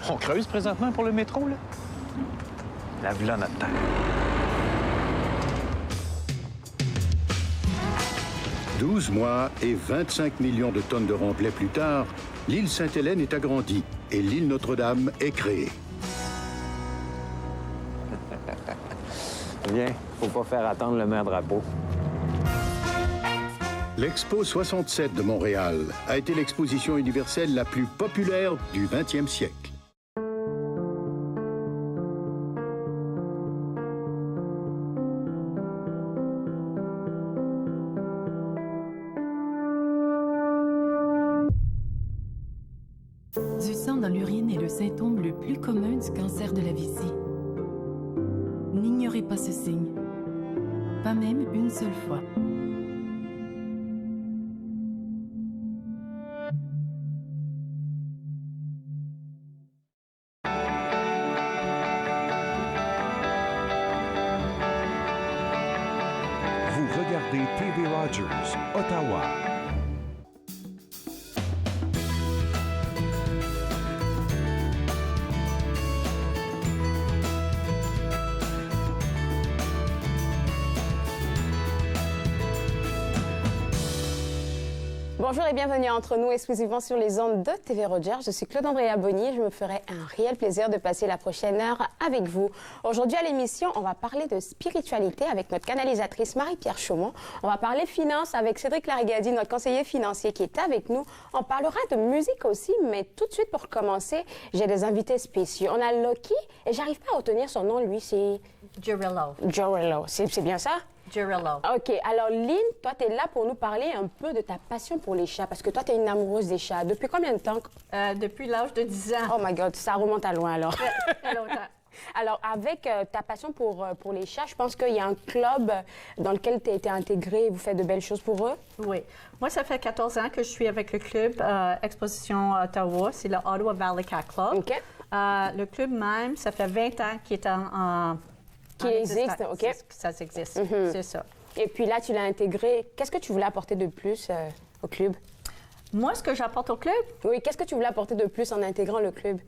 On creuse présentement pour le métro, là? La villa notre terre. 12 mois et 25 millions de tonnes de remblai plus tard, l'île Sainte-Hélène est agrandie et l'île Notre-Dame est créée. Bien, faut pas faire attendre le maire drapeau. L'Expo 67 de Montréal a été l'exposition universelle la plus populaire du 20e siècle. Du sang dans l'urine est le symptôme le plus commun du cancer de la vessie. N'ignorez pas ce signe, pas même une seule fois. Vous regardez TV Rogers, Ottawa. Bonjour et bienvenue à Entre nous, exclusivement sur les ondes de TV Rogers. Je suis Claude-Andréa Bonnier et je me ferai un réel plaisir de passer la prochaine heure avec vous. Aujourd'hui à l'émission, on va parler de spiritualité avec notre canalisatrice Marie-Pierre Chaumont. On va parler finances avec Cédric Larigadi, notre conseiller financier qui est avec nous. On parlera de musique aussi, mais tout de suite pour commencer, j'ai des invités spéciaux. On a Loki et j'arrive pas à retenir son nom, lui, c'est... Girillo. Girillo, c'est bien ça? Girillo. OK. Alors, Lynn, toi, tu es là pour nous parler un peu de ta passion pour les chats, parce que toi, tu es une amoureuse des chats. Depuis combien de temps? Depuis l'âge de 10 ans. Oh my God, ça remonte à loin, alors. Très longtemps. Alors, avec ta passion pour les chats, je pense qu'il y a un club dans lequel tu as été intégrée et vous faites de belles choses pour eux. Oui. Moi, ça fait 14 ans que je suis avec le club Exposition Ottawa. C'est le Ottawa Valley Cat Club. OK. Le club même, ça fait 20 ans qu'il est en Qui existe, OK. Ça existe, c'est ça. Et puis là, tu l'as intégré. Qu'est-ce que tu voulais apporter de plus au club? Moi, ce que j'apporte au club, Oui, qu'est-ce que tu voulais apporter de plus en intégrant le club?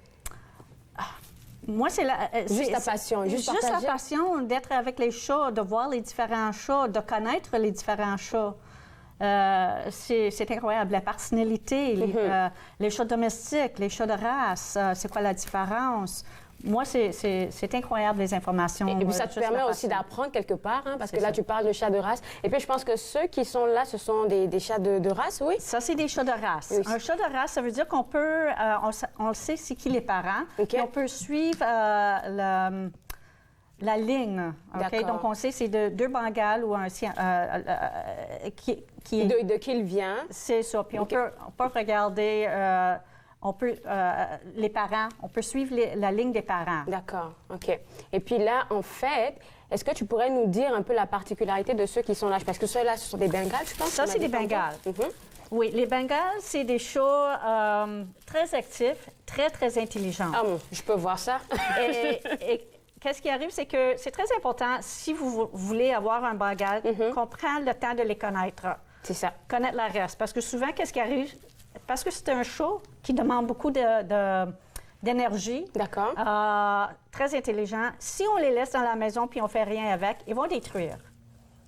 moi, c'est la... Juste ta passion, juste la partager. passion d'être avec les chats, de voir les différents chats, de connaître les différents chats. C'est incroyable. La personnalité, les chats domestiques, les chats de race, c'est quoi la différence? Moi, c'est incroyable, les informations. Et puis ça te permet aussi d'apprendre quelque part, hein, parce que là, tu parles de chats de race. Et puis je pense que ceux qui sont là, ce sont des chats de race, oui? Ça, c'est des chats de race. Oui. Un chat de race, ça veut dire qu'on peut, on le sait, c'est qui les parents. OK. Et on peut suivre la ligne. OK? D'accord. Donc, on sait c'est de deux Bengales ou un... De qui il vient. C'est ça. Puis OK. on peut regarder... les parents, on peut suivre la ligne des parents. D'accord, OK. Et puis là, en fait, est-ce que tu pourrais nous dire un peu la particularité de ceux qui sont là? Parce que ceux-là, ce sont des Bengales, je pense. Ça, c'est des Bengales. Oui, les Bengales, c'est des chats très actifs, très, très intelligents. Ah bon, je peux voir ça. Et qu'est-ce qui arrive, c'est que c'est très important, si vous voulez avoir un Bengale, qu'on prenne le temps de les connaître. C'est ça. Connaître la race. Parce que souvent, qu'est-ce qui arrive? Parce que c'est un chat qui demande beaucoup d'énergie. D'accord. Très intelligent. Si on les laisse dans la maison puis on fait rien avec, ils vont détruire.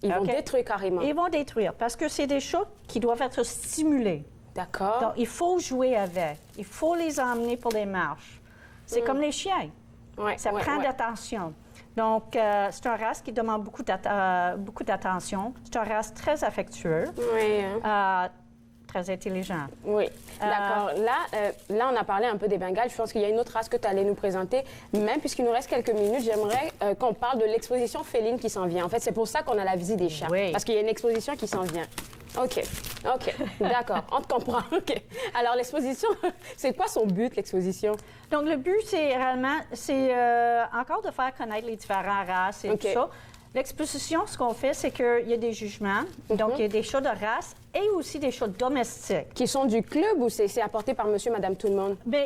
Ils vont OK? détruire carrément. Ils vont détruire parce que c'est des chats qui doivent être stimulés. D'accord. Donc, il faut jouer avec. Il faut les emmener pour les marches. C'est comme les chiens. Ouais, Ça ouais, prend ouais. d'attention. Donc, c'est un race qui demande beaucoup d'attention. C'est un race très affectueux, Oui, hein. très intelligent. Oui, d'accord. Là, on a parlé un peu des Bengales. Je pense qu'il y a une autre race que tu allais nous présenter. Même puisqu'il nous reste quelques minutes, j'aimerais qu'on parle de l'exposition féline qui s'en vient. En fait, c'est pour ça qu'on a la visite des chats. Oui. Parce qu'il y a une exposition qui s'en vient. OK, d'accord, on te comprend. OK. Alors, l'exposition, c'est quoi son but, l'exposition? Donc, le but, c'est réellement, encore de faire connaître les différentes races et OK. tout ça. L'exposition, ce qu'on fait, c'est qu'il y a des jugements. Donc, il y a des chats de race et aussi des chats domestiques. Qui sont du club ou c'est apporté par monsieur, madame, tout le monde? Bien,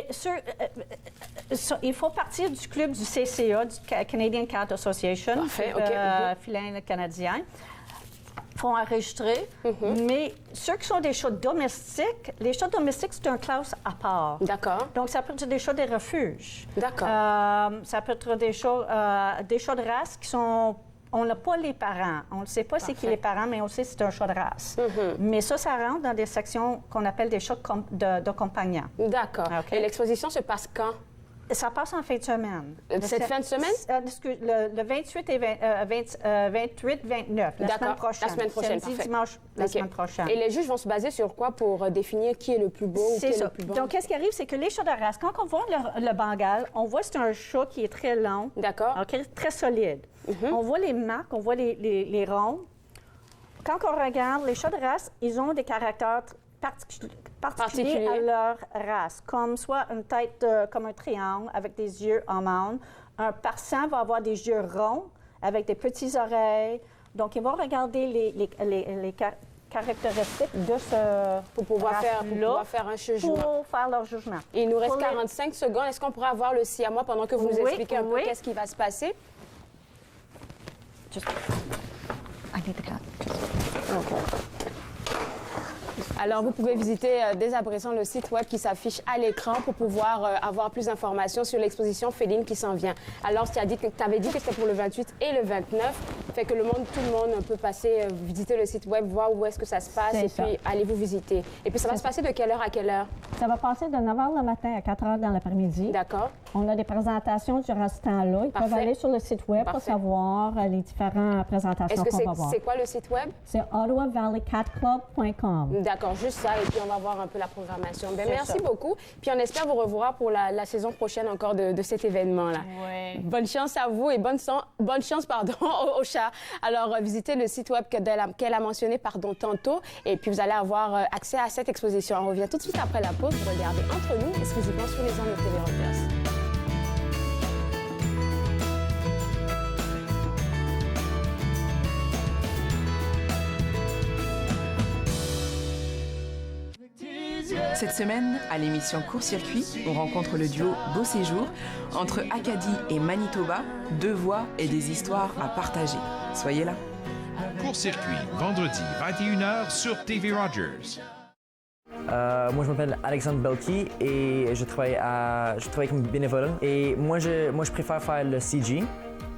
il faut partir du club du CCA, du Canadian Cat Association, Parfait, club, OK. félin canadien. font enregistrer. Mais ceux qui sont des chats domestiques, les chats domestiques, c'est une classe à part. D'accord. Donc, ça peut être des chats des refuges. D'accord. Ça peut être des chats de race qui sont... On n'a pas les parents. On ne sait pas c'est qui les parents, mais on sait que c'est un chat de race. Mais ça rentre dans des sections qu'on appelle des chats de compagnon. D'accord. OK. Et l'exposition se passe quand? Ça passe en fin de semaine. Cette fin de semaine? Le 28 et 28, 29, la semaine prochaine. La semaine prochaine, Samedi, parfait. dimanche, la semaine prochaine. Et les juges vont se baser sur quoi pour définir qui est le plus beau ou qui est le plus bon? Donc, qu'est-ce qui arrive, c'est que les chats de race, quand on voit le Bengale, on voit que c'est un chat qui est très long, D'accord. très solide. On voit les marques, on voit les ronds. Quand on regarde, les chats de race, ils ont des caractères particuliers à leur race, comme soit une tête comme un triangle avec des yeux en amande. Un persan va avoir des yeux ronds avec des petites oreilles. Donc, ils vont regarder les caractéristiques de ce pour pouvoir faire un jugement. Pour faire leur jugement. Et il nous reste 45 secondes. Est-ce qu'on pourrait avoir le siamois pendant que vous nous expliquez un peu qu'est-ce qui va se passer? I need the cat. Alors, vous pouvez visiter dès à présent le site web qui s'affiche à l'écran pour pouvoir avoir plus d'informations sur l'exposition féline qui s'en vient. Alors, tu avais dit que c'était pour le 28 et le 29. Fait que tout le monde peut passer, visiter le site web, voir où est-ce que ça se passe et puis allez-vous visiter. Et puis, ça va se passer de quelle heure à quelle heure? Ça va passer de 9 h le matin à 4 h dans l'après-midi. D'accord. On a des présentations durant ce temps-là. Ils peuvent aller sur le site web pour savoir les différentes présentations qu'on va voir. C'est quoi le site web? C'est ottawavalleycatclub.com. D'accord, juste ça, et puis on va voir un peu la programmation. Bien, merci beaucoup. Puis on espère vous revoir pour la saison prochaine encore de cet événement-là. Oui. Bonne chance à vous et bonne chance au chat. Alors, visitez le site web qu'elle a mentionné tantôt, et puis vous allez avoir accès à cette exposition. On revient tout de suite après la pause. Vous regardez Entre nous, exclusivement sur les ondes de TV Rogers. Cette semaine, à l'émission Court-Circuit, on rencontre le duo Beau Séjour entre Acadie et Manitoba, deux voix et des histoires à partager. Soyez là. Court-Circuit, vendredi 21h sur TV Rogers. Moi, je m'appelle Alexandre Belki et je travaille comme bénévole. Et moi, je préfère faire le CG,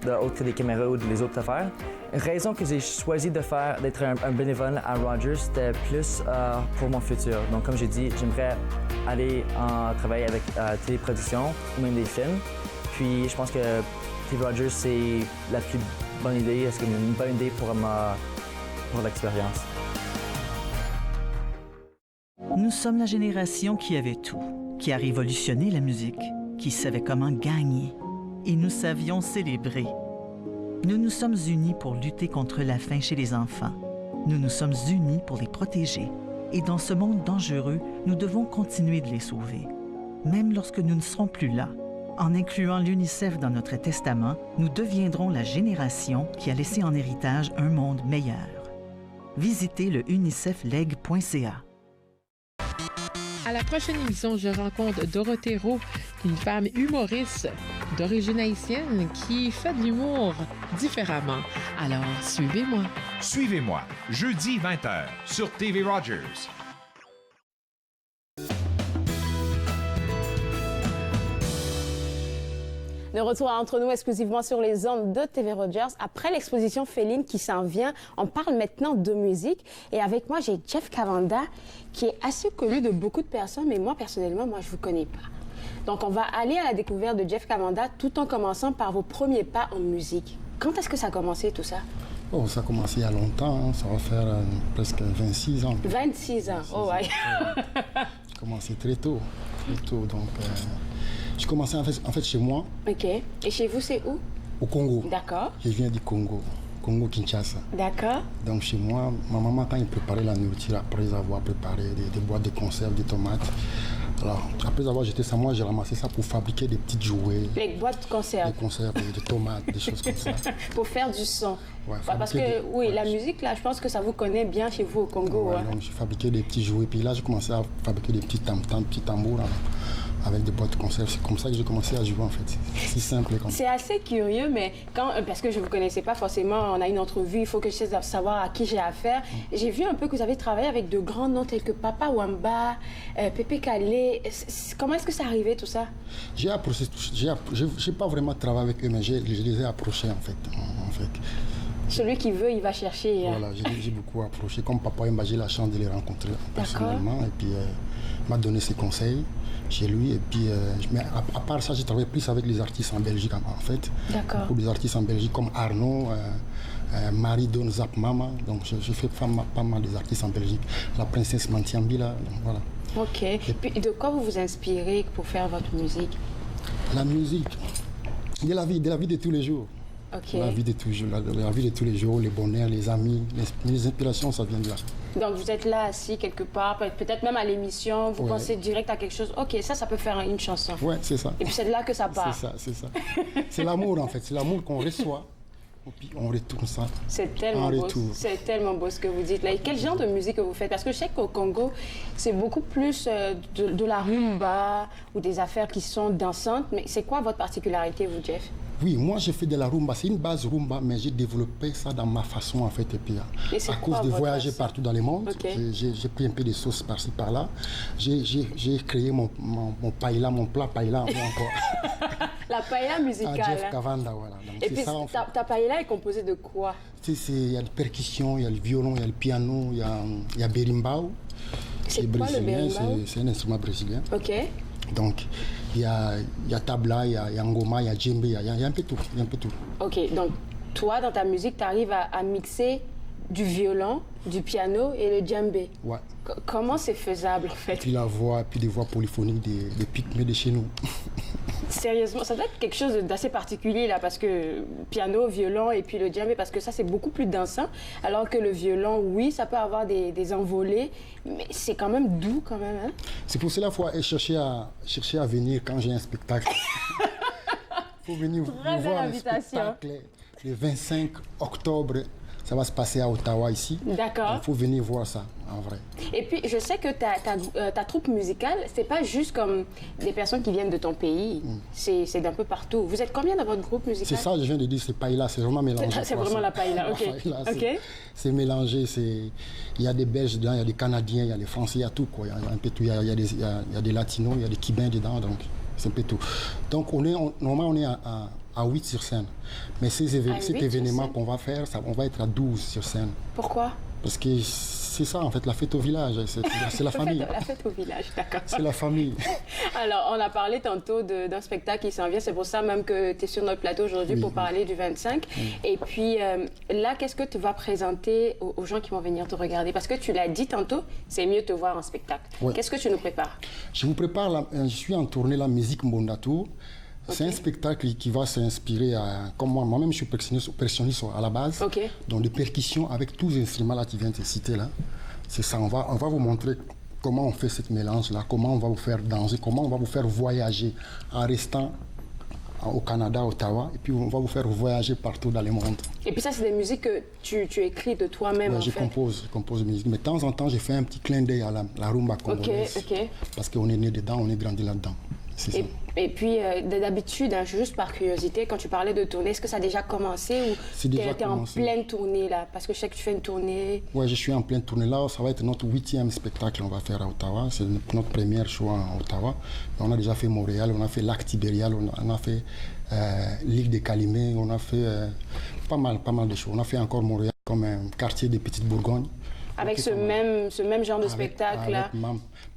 autre que des caméras ou les autres affaires. La raison que j'ai choisi d'être un bénévole à Rogers, c'était plus pour mon futur. Donc, comme j'ai dit, j'aimerais aller travailler avec téléproduction ou même des films. Puis, je pense que TV Rogers, c'est la plus bonne idée. C'est une bonne idée pour l'expérience. Nous sommes la génération qui avait tout, qui a révolutionné la musique, qui savait comment gagner. Et nous savions célébrer. Nous nous sommes unis pour lutter contre la faim chez les enfants. Nous nous sommes unis pour les protéger. Et dans ce monde dangereux, nous devons continuer de les sauver. Même lorsque nous ne serons plus là, en incluant l'UNICEF dans notre testament, nous deviendrons la génération qui a laissé en héritage un monde meilleur. Visitez le unicefleg.ca. À la prochaine émission, je rencontre Dorothée Roux, une femme humoriste d'origine haïtienne qui fait de l'humour différemment. Alors, suivez-moi. Suivez-moi, jeudi 20h sur TV Rogers. De retour à Entre nous exclusivement sur les ondes de TV Rogers. Après l'exposition féline qui s'en vient, on parle maintenant de musique. Et avec moi, j'ai Jeff Cavanda, qui est assez connu de beaucoup de personnes, mais moi, personnellement, je ne vous connais pas. Donc, on va aller à la découverte de Jeff Cavanda tout en commençant par vos premiers pas en musique. Quand est-ce que ça a commencé, tout ça? Oh, ça a commencé il y a longtemps, hein. Ça va faire presque 26 ans. 26 ans, oh ouais. J'ai commencé très tôt. Donc, j'ai commencé en fait chez moi. OK. Et chez vous, c'est où? Au Congo. D'accord. Je viens du Congo, Congo-Kinshasa. D'accord. Donc chez moi, ma maman, quand elle préparait la nourriture, après avoir préparé des boîtes de conserve, des tomates, alors après avoir jeté ça, moi j'ai ramassé ça pour fabriquer des petites jouets. Les boîtes de conserve. Des conserves, des tomates, des choses comme ça. Pour faire du son. Ouais, parce que, la musique, là, je pense que ça vous connaît bien chez vous au Congo. Ouais, donc j'ai fabriqué des petits jouets. Puis là, j'ai commencé à fabriquer des petits tam-tams, petits tambours. avec des boîtes de conserve. C'est comme ça que j'ai commencé à jouer en fait. C'est si simple comme ça. C'est assez curieux, mais parce que je ne vous connaissais pas forcément, on a une entrevue, il faut que je sache savoir à qui j'ai affaire. J'ai vu un peu que vous avez travaillé avec de grands noms tels que Papa Wemba, Pépé Calé. Comment est-ce que c'est arrivé tout ça? J'ai pas vraiment travaillé avec eux, mais je les ai approchés en fait. Celui qui veut, il va chercher. Voilà, j'ai beaucoup approché. Comme Papa Wemba, j'ai la chance de les rencontrer personnellement. Et puis, il m'a donné ses conseils chez lui. Et puis, mais à part ça, j'ai travaillé plus avec les artistes en Belgique, en fait. D'accord. Beaucoup des artistes en Belgique, comme Arnaud, Marie Don Zap Mama. Donc, j'ai fait pas mal des artistes en Belgique. La princesse Mantiambila, donc voilà. Ok. Et puis, de quoi vous vous inspirez pour faire votre musique? La musique, de la vie de tous les jours. Okay. La vie de tous les jours, les bonheurs, les amis, les inspirations, ça vient de là. Donc vous êtes là assis quelque part, peut-être même à l'émission, vous pensez direct à quelque chose, ok, ça peut faire une chanson. Ouais, c'est ça. Et puis c'est de là que ça part. C'est ça. C'est l'amour en fait, c'est l'amour qu'on reçoit, et puis on retourne ça. C'est tellement beau, c'est tellement beau ce que vous dites là. Et quel genre de musique que vous faites? Parce que je sais qu'au Congo, c'est beaucoup plus de la rumba ou des affaires qui sont dansantes, mais c'est quoi votre particularité, vous, Jeff? Oui, moi j'ai fait de la rumba, c'est une base rumba, mais j'ai développé ça dans ma façon en fait. Et puis à cause de voyager partout dans le monde, j'ai pris un peu de sauce par-ci par-là. J'ai créé mon paella, mon plat paella encore. La paella musicale. À Jeff Kavanda, voilà. Donc, et puis ta paella est composée de quoi? Il y a des percussions, il y a le violon, il y a le piano, il y a berimbau. C'est quoi le berimbau? C'est un instrument brésilien. Ok. Donc, il y a tabla, il y a ngoma, il y a djembe, il y a un peu tout. Ok, donc toi, dans ta musique, tu arrives à mixer du violon, du piano et le djembé. Ouais. Comment c'est faisable, en fait? Et puis la voix, puis des voix polyphoniques des pygmées de chez nous. Sérieusement, ça doit être quelque chose d'assez particulier, là, parce que piano, violon et puis le djembé, parce que ça, c'est beaucoup plus dansant, alors que le violon, oui, ça peut avoir des envolées, mais c'est quand même doux, quand même, hein? C'est pour cela qu'il faut chercher à venir quand j'ai un spectacle. Il faut venir voir un spectacle le 25 octobre. Ça va se passer à Ottawa, ici. D'accord. Il faut venir voir ça, en vrai. Et puis, je sais que ta troupe musicale, c'est pas juste comme des personnes qui viennent de ton pays. C'est d'un peu partout. Vous êtes combien dans votre groupe musical? C'est ça, je viens de dire, c'est paella, c'est vraiment mélangé. C'est vraiment la paella, ok. C'est mélangé, il y a des Belges dedans, il y a des Canadiens, il y a des Français, il y a tout, quoi. Il y a un peu tout, il y a des Latinos, il y a des Cubains dedans, donc c'est un peu tout. Donc, normalement, on est à 8 sur scène. Mais cet événement qu'on va faire, on va être à 12 sur scène. Pourquoi? Parce que c'est ça, en fait, la fête au village. C'est la famille. La fête au village, d'accord. C'est la famille. Alors, on a parlé tantôt d'un spectacle qui s'en vient. C'est pour ça même que tu es sur notre plateau aujourd'hui pour parler du 25. Et puis, là, qu'est-ce que tu vas présenter aux gens qui vont venir te regarder? Parce que tu l'as dit tantôt, c'est mieux te voir en spectacle. Ouais. Qu'est-ce que tu nous prépares? Je vous prépare, je suis en tournée la musique Mbondatou. C'est un spectacle qui va s'inspirer, comme moi-même je suis percussionniste à la base, donc des percussions avec tous les instruments là qui viennent de citer là. C'est ça, on va vous montrer comment on fait ce mélange-là, comment on va vous faire danser, comment on va vous faire voyager en restant au Canada, à Ottawa, et puis on va vous faire voyager partout dans le monde. Et puis ça, c'est des musiques que tu écris de toi-même, je compose des musiques, mais de temps en temps, j'ai fait un petit clin d'œil à la rumba congolaise, parce qu'on est né dedans, on est grandi là-dedans. Et puis, d'habitude, juste par curiosité, quand tu parlais de tournée, est-ce que ça a déjà commencé ou tu es en pleine tournée là? Parce que je sais que tu fais une tournée. Oui, je suis en pleine tournée là. Ça va être notre 8e spectacle qu'on va faire à Ottawa. C'est notre première show à Ottawa. On a déjà fait Montréal, on a fait Lac Tibérial, on a fait l'île de Calimé, on a fait pas mal de shows. On a fait encore Montréal comme un quartier de Petite Bourgogne. Avec ce même genre de spectacle-là.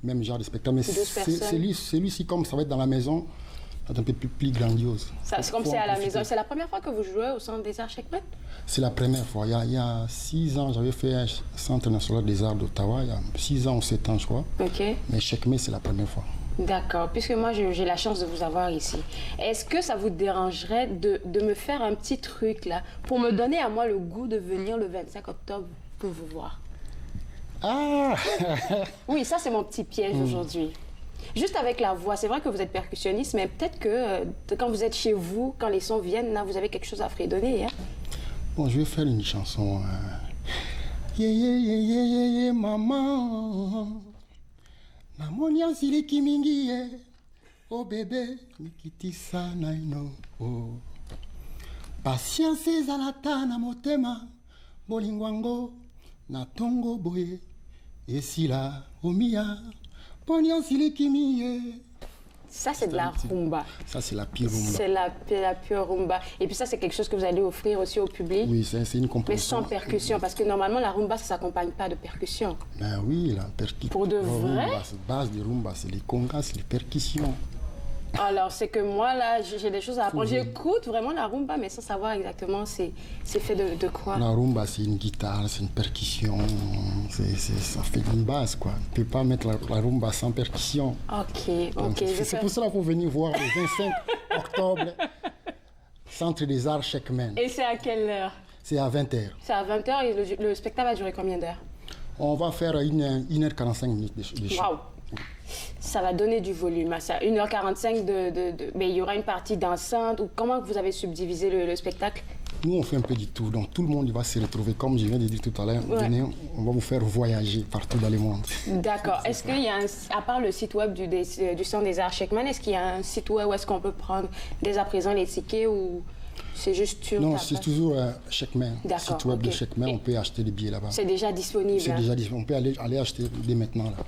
Même genre de spectacle. Mais celui-ci, comme ça va être dans la maison, c'est un peu plus grandiose. C'est comme c'est à la maison. C'est la première fois que vous jouez au Centre des Arts Checkmate? C'est la première fois. Il y a 6 ans, j'avais fait un Centre national des arts d'Ottawa. Il y a 6 ans ou 7 ans, je crois. Mais Checkmate, c'est la première fois. D'accord. Puisque moi, j'ai la chance de vous avoir ici. Est-ce que ça vous dérangerait de me faire un petit truc, là, pour me donner à moi le goût de venir le 25 octobre pour vous voir? Ah! Oui, ça, c'est mon petit piège aujourd'hui. Juste avec la voix, c'est vrai que vous êtes percussionniste, mais peut-être que quand vous êtes chez vous, quand les sons viennent, là, vous avez quelque chose à fredonner. Hein? Bon, je vais faire une chanson. Yeah, yeah, yeah, yeah, yeah, yeah, maman. Namonia zili kimingi, Oh bébé, nikitisa naino. Oh. Patience ezalata na motema, bolingwango na tongo boye, esila omia, ponion silikimiye. Ça, c'est de la rumba. Ça, c'est la pure rumba. C'est la pure rumba. Et puis ça, c'est quelque chose que vous allez offrir aussi au public. Oui, c'est une composition. Mais sans percussion, parce que normalement, la rumba, ça ne s'accompagne pas de percussion. Ben oui, la percussion. Pour de vrai? La base de rumba, c'est les congas, c'est les percussions. Alors, c'est que moi, là, j'ai des choses à apprendre. J'écoute vraiment la rumba, mais sans savoir exactement c'est fait de quoi. La rumba, c'est une guitare, c'est une percussion. Ça fait une base, quoi. On ne peut pas mettre la rumba sans percussion. OK. C'est pour cela qu'il faut venir voir le 25 octobre, Centre des Arts Checkman. Et c'est à quelle heure? C'est à 20h. C'est à 20h et le spectacle va durer combien d'heures? On va faire 1h45 de show. Waouh! Ça va donner du volume à ça. 1h45 mais il y aura une partie dansante ou comment vous avez subdivisé le spectacle? Nous, on fait un peu du tout. Donc, tout le monde va se retrouver. Comme je viens de dire tout à l'heure, venez, on va vous faire voyager partout dans le monde. D'accord. Est-ce qu'il y a, à part le site web du Centre des Arts Checkman, est-ce qu'il y a un site web où est-ce qu'on peut prendre dès à présent les tickets ou c'est juste sur Non, c'est toujours Checkman. D'accord. Site web de Checkman, on peut acheter des billets là-bas. C'est déjà disponible. C'est déjà disponible. On peut aller acheter dès maintenant là.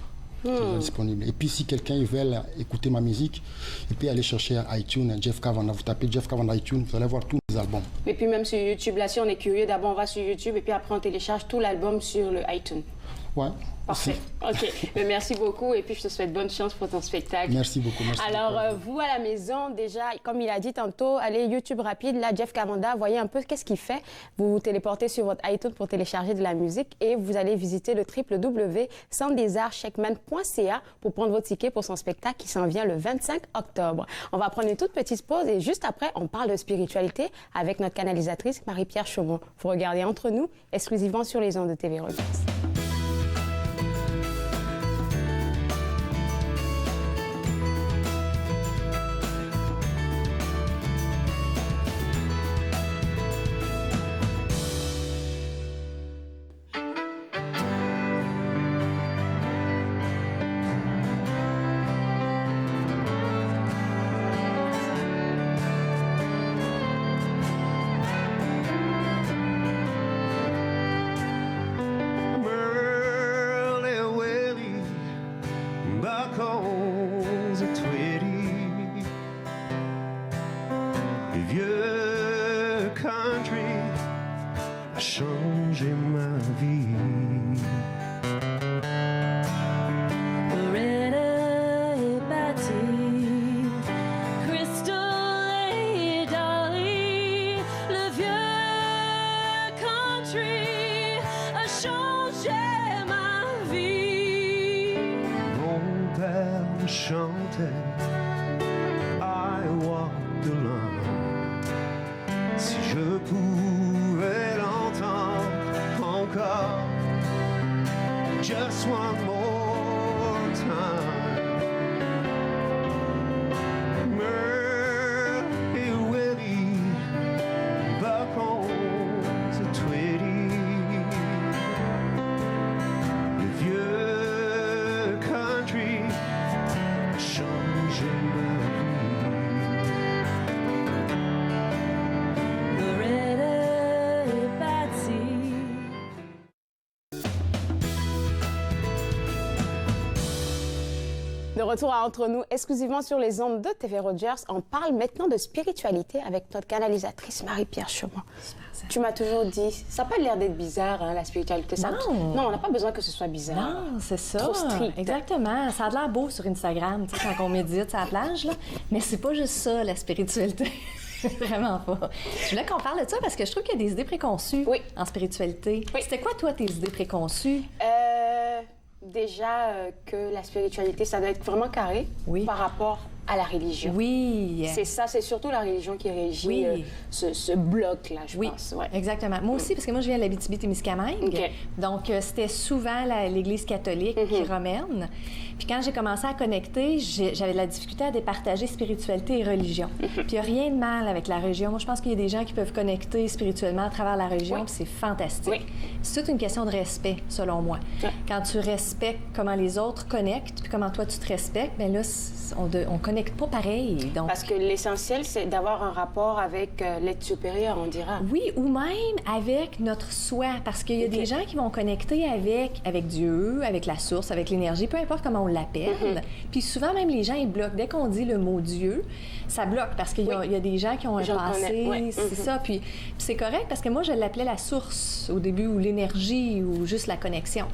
C'est déjà disponible. Et puis si quelqu'un veut écouter ma musique, il peut aller chercher iTunes, Jeff Cavanda. Vous tapez Jeff Cavanda iTunes, vous allez voir tous les albums. Et puis même sur YouTube, là si on est curieux, d'abord on va sur YouTube et puis après on télécharge tout l'album sur le iTunes. Ouais. Parfait. OK. Mais merci beaucoup et puis je te souhaite bonne chance pour ton spectacle. Merci beaucoup. Merci Alors, beaucoup. vous à la maison, déjà, comme il a dit tantôt, allez YouTube rapide, là, Jeff Cavanda, voyez un peu qu'est-ce qu'il fait. Vous vous téléportez sur votre iTunes pour télécharger de la musique et vous allez visiter le www.centredesartscheckman.ca pour prendre votre ticket pour son spectacle qui s'en vient le 25 octobre. On va prendre une toute petite pause et juste après, on parle de spiritualité avec notre canalisatrice Marie-Pierre Chaumont. Vous regardez Entre nous, exclusivement sur les ondes de TV Rogers. De retour à Entre nous, exclusivement sur les ondes de TV Rogers, on parle maintenant de spiritualité avec notre canalisatrice Marie-Pierre Chaumont. Tu m'as toujours dit, ça n'a pas l'air d'être bizarre, hein, la spiritualité. Ça, non, on n'a pas besoin que ce soit bizarre. Non, c'est ça. Trop strict. Exactement. Ça a l'air beau sur Instagram, tu sais, quand on médite à la plage, là. Mais c'est pas juste ça, la spiritualité. Vraiment pas. Je voulais qu'on parle de ça parce que je trouve qu'il y a des idées préconçues en spiritualité. Oui. C'était quoi, toi, tes idées préconçues? Déjà que la spiritualité, ça doit être vraiment carré par rapport à la religion. Oui. C'est ça, c'est surtout la religion qui régit ce bloc-là, je pense. Ouais. Exactement. Moi aussi, parce que moi, je viens de l'Abitibi-Témiscamingue. Okay. Donc, c'était souvent l'Église catholique qui romaine. Puis quand j'ai commencé à connecter, j'avais de la difficulté à départager spiritualité et religion. Puis il n'y a rien de mal avec la religion. Moi, je pense qu'il y a des gens qui peuvent connecter spirituellement à travers la religion, puis c'est fantastique. C'est toute une question de respect, selon moi. Quand tu respectes comment les autres connectent, puis comment toi, tu te respectes, bien là, on connecte connecte pas pareil. Donc... Parce que l'essentiel, c'est d'avoir un rapport avec l'être supérieur, on dira. Oui, ou même avec notre soi, parce qu'il y a des gens qui vont connecter avec Dieu, avec la source, avec l'énergie, peu importe comment on l'appelle. Puis souvent, même les gens, ils bloquent. Dès qu'on dit le mot Dieu, ça bloque, parce qu'il y a des gens qui ont un passé, c'est ça. Puis c'est correct, parce que moi, je l'appelais la source au début, ou l'énergie, ou juste la connexion.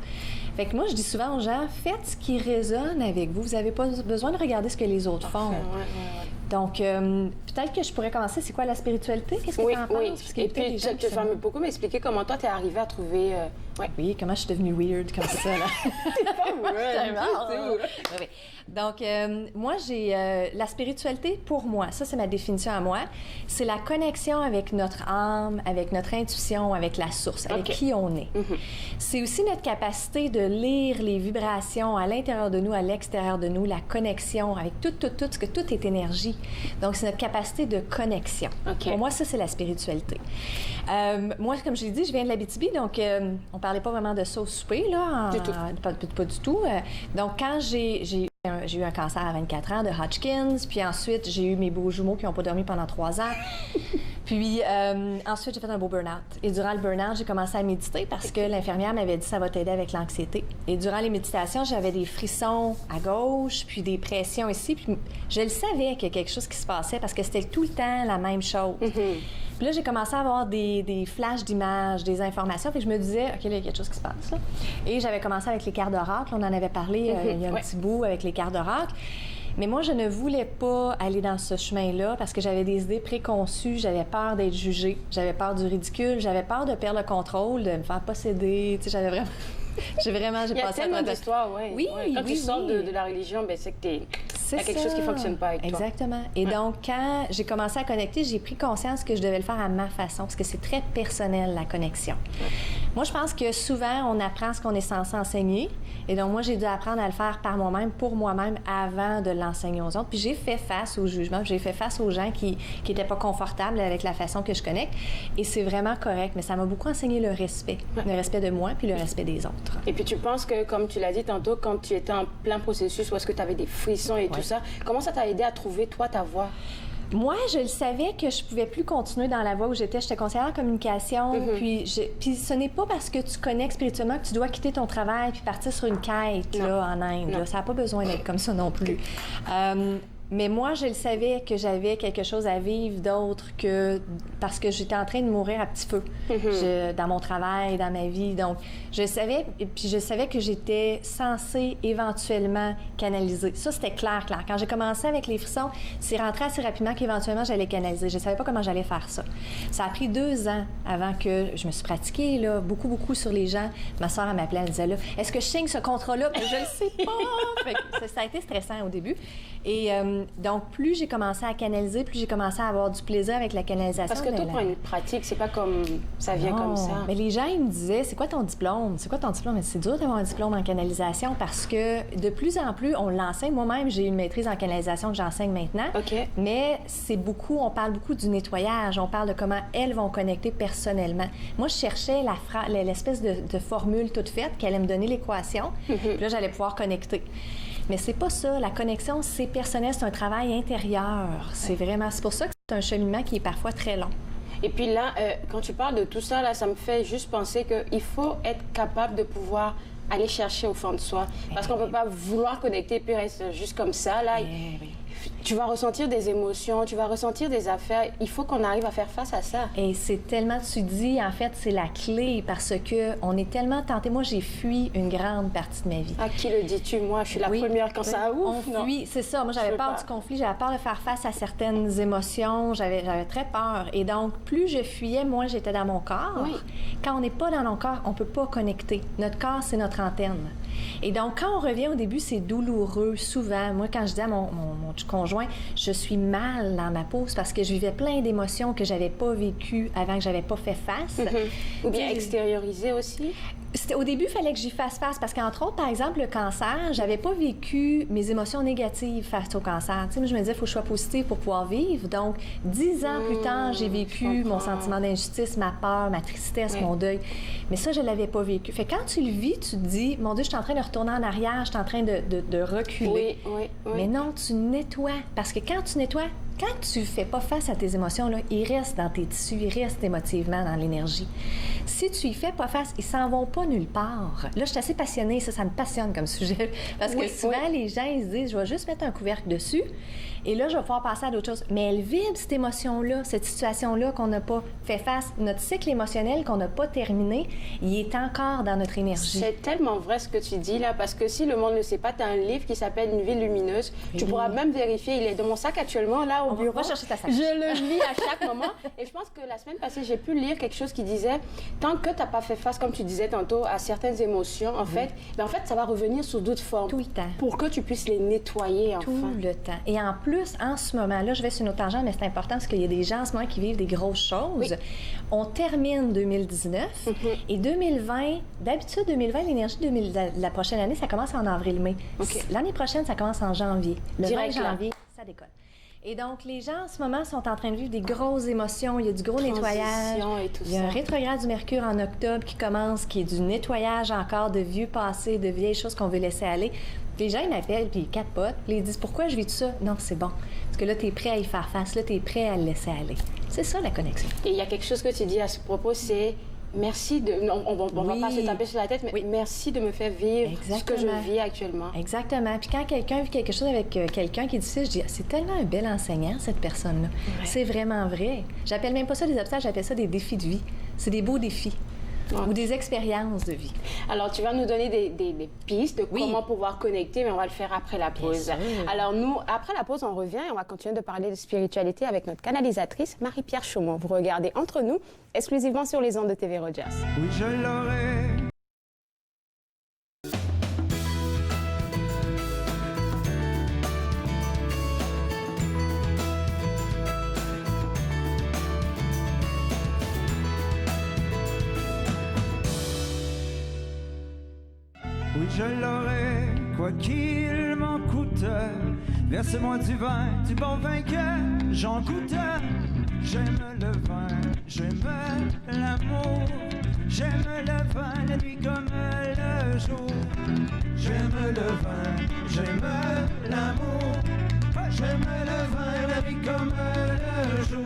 Fait que moi, je dis souvent aux gens, faites ce qui résonne avec vous. Vous n'avez pas besoin de regarder ce que les autres font. Donc, peut-être que je pourrais commencer. C'est quoi la spiritualité? Qu'est-ce que tu en penses? Oui, et puis tu vas beaucoup m'expliquer comment toi, tu es arrivée à trouver... Oui, comment je suis devenue weird comme ça, là. C'est pas weird. Oui. Donc, moi, j'ai... la spiritualité, pour moi, ça, c'est ma définition à moi, c'est la connexion avec notre âme, avec notre intuition, avec la source, avec qui on est. C'est aussi notre capacité de lire les vibrations à l'intérieur de nous, à l'extérieur de nous, la connexion avec tout, parce que tout est énergie. Donc, c'est notre capacité de connexion. Pour moi, ça, c'est la spiritualité. Moi, comme je l'ai dit, je viens de l'Abitibi, donc on parlait pas vraiment de ça au souper, là. Du tout. Pas du tout. Donc, quand j'ai eu un cancer à 24 ans de Hodgkins, puis ensuite, j'ai eu mes beaux jumeaux qui n'ont pas dormi pendant 3 ans. Puis ensuite, j'ai fait un beau burn-out. Et durant le burn-out, j'ai commencé à méditer parce que l'infirmière m'avait dit « ça va t'aider avec l'anxiété ». Et durant les méditations, j'avais des frissons à gauche, puis des pressions ici. Puis je le savais qu'il y a quelque chose qui se passait parce que c'était tout le temps la même chose. Puis là, j'ai commencé à avoir des flashs d'images, des informations. Puis je me disais, OK, là, il y a quelque chose qui se passe, là. Et j'avais commencé avec les cartes d'oracle. On en avait parlé il y a un petit bout avec les cartes d'oracle. Mais moi, je ne voulais pas aller dans ce chemin-là parce que j'avais des idées préconçues, j'avais peur d'être jugée, j'avais peur du ridicule, j'avais peur de perdre le contrôle, de me faire posséder. Tu sais, j'avais vraiment... j'ai passé à tellement d'histoires, oui. Quand tu sors de la religion, ben, c'est que il y a quelque chose qui ne fonctionne pas avec toi. Exactement. Et donc, quand j'ai commencé à connecter, j'ai pris conscience que je devais le faire à ma façon, parce que c'est très personnel, la connexion. Moi, je pense que souvent, on apprend ce qu'on est censé enseigner. Et donc, moi, j'ai dû apprendre à le faire par moi-même, pour moi-même, avant de l'enseigner aux autres. Puis j'ai fait face au jugement, j'ai fait face aux gens qui n'étaient pas confortables avec la façon que je connecte. Et c'est vraiment correct, mais ça m'a beaucoup enseigné le respect de moi, puis le respect des autres. Et puis tu penses que, comme tu l'as dit tantôt, quand tu étais en plein processus, où est-ce que tu avais des frissons et tout ça, comment ça t'a aidé à trouver, toi, ta voix? Moi, je le savais que je pouvais plus continuer dans la voie où j'étais. J'étais conseillère en communication. Puis ce n'est pas parce que tu connectes spirituellement que tu dois quitter ton travail puis partir sur une quête là, en Inde. Là. Ça n'a pas besoin d'être comme ça non plus. Mais moi, je le savais que j'avais quelque chose à vivre d'autre que parce que j'étais en train de mourir à petit feu dans mon travail, dans ma vie. Donc, je savais, et puis je savais que j'étais censée éventuellement canaliser. Ça, c'était clair. Quand j'ai commencé avec les frissons, c'est rentré assez rapidement qu'éventuellement, j'allais canaliser. Je ne savais pas comment j'allais faire ça. Ça a pris 2 ans avant que je me suis pratiquée, là, beaucoup sur les gens. Ma soeur, elle m'appelait, elle me disait, là, est-ce que je signe ce contrat-là? Mais je le sais pas! Fait que ça a été stressant au début. Et donc, plus j'ai commencé à canaliser, plus j'ai commencé à avoir du plaisir avec la canalisation. Parce que toi, pour une pratique, c'est pas comme ça vient comme ça. Mais les gens, ils me disaient, c'est quoi ton diplôme? C'est quoi ton diplôme? Mais c'est dur d'avoir un diplôme en canalisation parce que de plus en plus, on l'enseigne. Moi-même, j'ai une maîtrise en canalisation que j'enseigne maintenant. Mais c'est beaucoup, on parle beaucoup du nettoyage. On parle de comment elles vont connecter personnellement. Moi, je cherchais l'espèce de formule toute faite qui allait me donner l'équation. Puis là, j'allais pouvoir connecter. Mais c'est pas ça. La connexion, c'est personnel, c'est un travail intérieur. C'est pour ça que c'est un cheminement qui est parfois très long. Et puis là, quand tu parles de tout ça, là, ça me fait juste penser qu'il faut être capable de pouvoir aller chercher au fond de soi. Parce qu'on ne peut pas vouloir connecter puis rester juste comme ça. Là, tu vas ressentir des émotions, tu vas ressentir des affaires. Il faut qu'on arrive à faire face à ça. Et c'est tellement, tu dis, en fait, c'est la clé parce qu'on est tellement tenté. Moi, j'ai fui une grande partie de ma vie. À qui le dis-tu? Moi, je suis la première quand ça ouf. On fuit, c'est ça. Moi, j'avais peur du conflit, j'avais peur de faire face à certaines émotions. J'avais très peur. Et donc, plus je fuyais, moins j'étais dans mon corps. Quand on n'est pas dans nos corps, on ne peut pas connecter. Notre corps, c'est notre antenne. Et donc, quand on revient au début, c'est douloureux, souvent. Moi, quand je dis à mon conjoint, je suis mal dans ma peau, c'est parce que je vivais plein d'émotions que j'avais pas vécues avant, que j'avais pas fait face. Ou bien extériorisées aussi? Au début, il fallait que j'y fasse face parce qu'entre autres, par exemple, le cancer, j'avais pas vécu mes émotions négatives face au cancer. Tu sais, je me disais, il faut que je sois positive pour pouvoir vivre. Donc, 10 ans plus tard, j'ai vécu mon sentiment d'injustice, ma peur, ma tristesse, mon deuil. Mais ça, je l'avais pas vécu. Fait que quand tu le vis, tu te dis, mon Dieu, je suis en train de retourner en arrière, je suis en train de reculer. Oui. Mais non, tu nettoies. Parce que quand tu nettoies, quand tu ne fais pas face à tes émotions, là, ils restent dans tes tissus, ils restent émotivement dans l'énergie. Si tu y fais pas face, ils s'en vont pas nulle part. Là, je suis assez passionnée, ça me passionne comme sujet. Parce que souvent, les gens, ils se disent, je vais juste mettre un couvercle dessus et là, je vais pouvoir passer à d'autres choses. Mais elle vibre, cette émotion-là, cette situation-là qu'on n'a pas fait face. Notre cycle émotionnel qu'on n'a pas terminé, il est encore dans notre énergie. C'est tellement vrai ce que tu dis là, parce que si le monde ne sait pas, tu as un livre qui s'appelle Une vie lumineuse. Tu pourras même vérifier, il est dans mon sac actuellement, là, au bureau. Va chercher ta sac. Je le lis à chaque moment. Et je pense que la semaine passée, j'ai pu lire quelque chose qui disait, tant que tu n'as pas fait face, comme tu disais tantôt, à certaines émotions, en fait, ça va revenir sous d'autres formes. Tout le temps. Pour que tu puisses les nettoyer, enfin. Tout le temps. Et en plus, en ce moment-là, je vais sur une autre tangente, mais c'est important parce qu'il y a des gens en ce moment qui vivent des grosses choses. Oui. On termine 2019 et 2020, d'habitude, 2020, l'énergie de la prochaine année, ça commence en avril-mai. L'année prochaine, ça commence en janvier. Le 20 janvier, ça décolle. Et donc, les gens, en ce moment, sont en train de vivre des grosses émotions. Il y a du gros nettoyage. Et tout il y a un rétrograde du Mercure en octobre qui commence, qui est du nettoyage encore de vieux passés, de vieilles choses qu'on veut laisser aller. Les gens, ils m'appellent, puis ils capotent, puis ils disent « Pourquoi je vis tout ça? » Non, c'est bon. Parce que là, tu es prêt à y faire face. Là, tu es prêt à le laisser aller. C'est ça, la connexion. Et il y a quelque chose que tu dis à ce propos, c'est... Merci de... On va pas se taper sur la tête, mais merci de me faire vivre ce que je vis actuellement. Exactement. Puis quand quelqu'un vit quelque chose avec quelqu'un qui est difficile, je dis, c'est tellement un bel enseignant, cette personne-là. Ouais. C'est vraiment vrai. J'appelle même pas ça des obstacles, j'appelle ça des défis de vie. C'est des beaux défis. Ou des expériences de vie. Alors, tu vas nous donner des pistes de comment pouvoir connecter, mais on va le faire après la pause. Alors, nous, après la pause, on revient et on va continuer de parler de spiritualité avec notre canalisatrice, Marie-Pierre Chaumont. Vous regardez Entre nous, exclusivement sur les ondes de TV Rogers. Oui, je l'aurai. Oui, je l'aurai, quoi qu'il m'en coûte. Versez-moi du vin, du bon vin que j'en goûte. J'aime le vin, j'aime l'amour. J'aime le vin, la nuit comme le jour. J'aime le vin, j'aime l'amour. J'aime le vin, la nuit comme le jour.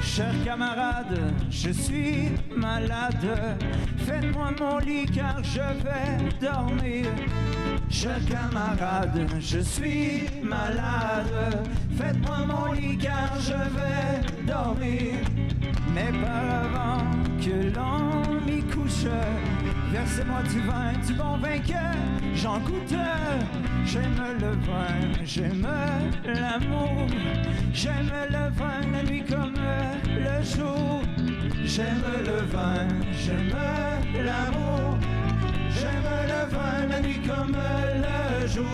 Chers camarades, je suis malade. Faites-moi mon lit car je vais dormir. Chers camarades, je suis malade. Faites-moi mon lit car je vais dormir. Mais pas avant que l'on m'y couche. Versez-moi du vin, du bon vin que j'en goûte. J'aime le vin, j'aime l'amour. J'aime le vin, la nuit comme le jour. J'aime le vin, j'aime l'amour. J'aime le vin, la nuit comme le jour.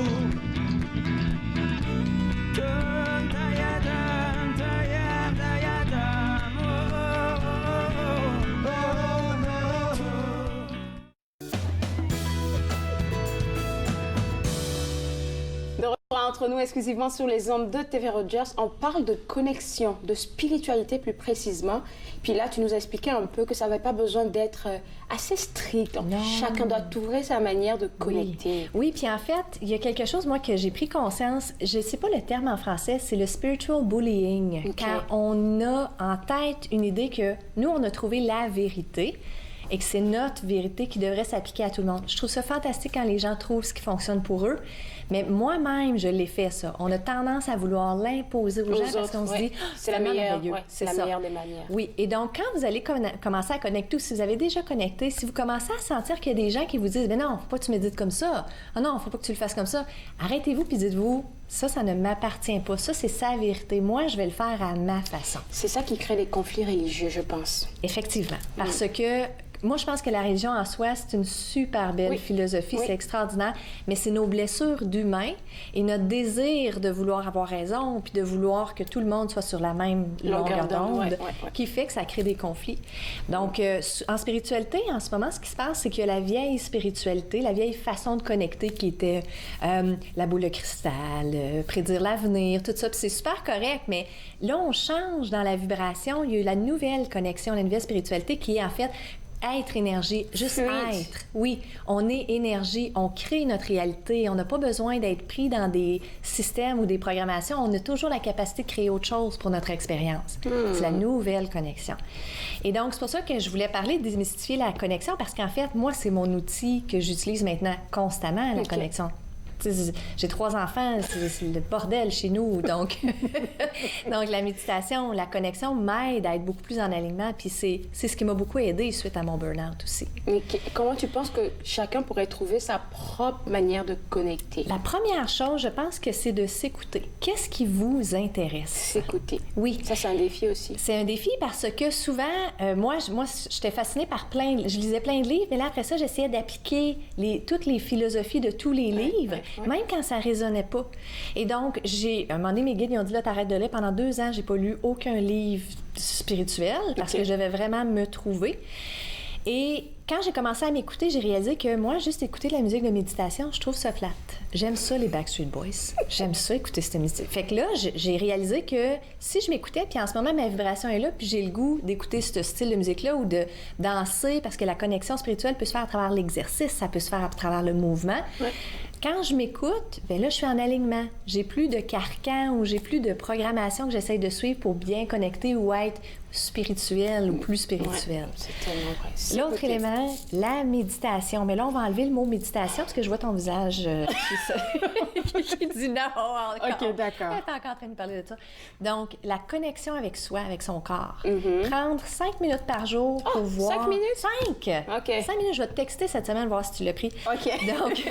Entre nous exclusivement sur les ondes de TV Rogers, on parle de connexion, de spiritualité plus précisément. Puis là, tu nous as expliqué un peu que ça n'avait pas besoin d'être assez strict. Donc, chacun doit trouver sa manière de connecter. Oui, puis en fait, il y a quelque chose, moi, que j'ai pris conscience. Je ne sais pas le terme en français, c'est le spiritual bullying. Quand on a en tête une idée que nous, on a trouvé la vérité et que c'est notre vérité qui devrait s'appliquer à tout le monde. Je trouve ça fantastique quand les gens trouvent ce qui fonctionne pour eux. Mais moi-même, je l'ai fait, ça. On a tendance à vouloir l'imposer aux gens parce qu'on se dit, c'est la meilleure, c'est la meilleure des manières. Oui, et donc, quand vous allez commencer à connecter, ou si vous avez déjà connecté, si vous commencez à sentir qu'il y a des gens qui vous disent, mais non, faut pas que tu médites comme ça. Ah non, faut pas que tu le fasses comme ça. Arrêtez-vous puis dites-vous, Ça ne m'appartient pas. Ça, c'est sa vérité. Moi, je vais le faire à ma façon. C'est ça qui crée les conflits religieux, je pense. Effectivement. Parce que moi, je pense que la religion en soi, c'est une super belle philosophie, c'est extraordinaire, mais c'est nos blessures d'humains et notre désir de vouloir avoir raison puis de vouloir que tout le monde soit sur la même longueur d'onde qui fait que ça crée des conflits. Donc, en spiritualité, en ce moment, ce qui se passe, c'est que la vieille spiritualité, la vieille façon de connecter qui était la boule de cristal, prédire l'avenir, tout ça, puis c'est super correct, mais là, on change dans la vibration. Il y a eu la nouvelle connexion, la nouvelle spiritualité qui est en fait être énergie, juste être. Oui, on est énergie, on crée notre réalité. On n'a pas besoin d'être pris dans des systèmes ou des programmations. On a toujours la capacité de créer autre chose pour notre expérience. C'est la nouvelle connexion. Et donc, c'est pour ça que je voulais parler de démystifier la connexion parce qu'en fait, moi, c'est mon outil que j'utilise maintenant constamment, la connexion. J'ai 3 enfants, c'est le bordel chez nous. Donc, la méditation, la connexion m'aide à être beaucoup plus en alignement. Puis c'est ce qui m'a beaucoup aidé suite à mon burn-out aussi. Mais comment tu penses que chacun pourrait trouver sa propre manière de connecter? La première chose, je pense que c'est de s'écouter. Qu'est-ce qui vous intéresse? S'écouter. Oui. Ça, c'est un défi aussi. C'est un défi parce que souvent, moi, j'étais fascinée par je lisais plein de livres, mais là, après ça, j'essayais d'appliquer toutes les philosophies de tous les livres. Même quand ça résonnait pas. Et donc, à un moment donné, mes guides ils ont dit, là, t'arrêtes de lire. Pendant 2 ans, j'ai pas lu aucun livre spirituel parce que je devais vraiment me trouver. Et quand j'ai commencé à m'écouter, j'ai réalisé que moi, juste écouter de la musique de méditation, je trouve ça plate. J'aime ça, les Backstreet Boys. J'aime ça, écouter cette musique. Fait que là, j'ai réalisé que si je m'écoutais, puis en ce moment, ma vibration est là, puis j'ai le goût d'écouter ce style de musique-là ou de danser, parce que la connexion spirituelle peut se faire à travers l'exercice, ça peut se faire à travers le mouvement. Quand je m'écoute, bien là, je suis en alignement. J'ai plus de carcan ou j'ai plus de programmation que j'essaye de suivre pour bien connecter ou être spirituel ou plus spirituel. C'est tellement vrai. L'autre élément, la méditation. Mais là, on va enlever le mot méditation parce que je vois ton visage qui dit non. OK, d'accord. Elle est encore en train de parler de ça. Donc, la connexion avec soi, avec son corps. Prendre 5 minutes par jour pour voir... 5 minutes? 5! OK. 5 minutes. Je vais te texter cette semaine, voir si tu l'as pris. OK. Donc,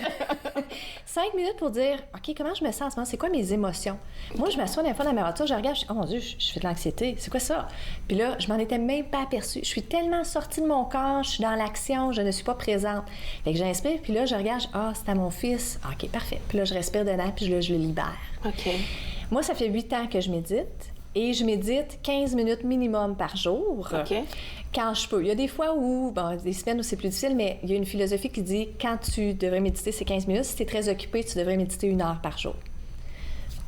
5 minutes pour dire, OK, comment je me sens en ce moment? C'est quoi mes émotions? Moi, je m'assois des fois dans ma voiture, je regarde, je dis, oh mon Dieu, je fais de l'anxiété. C'est quoi ça? Puis là, je m'en étais même pas aperçue. Je suis tellement sortie de mon corps, je suis dans l'action, je ne suis pas présente. Fait que j'inspire, puis là, je regarde, c'est à mon fils. OK, parfait. Puis là, je respire dedans, puis là, je le libère. OK. Moi, ça fait 8 ans que je médite. Et je médite 15 minutes minimum par jour. OK. Quand je peux. Il y a des fois où, des semaines où c'est plus difficile, mais il y a une philosophie qui dit quand tu devrais méditer, c'est 15 minutes. Si tu es très occupé, tu devrais méditer 1 heure par jour.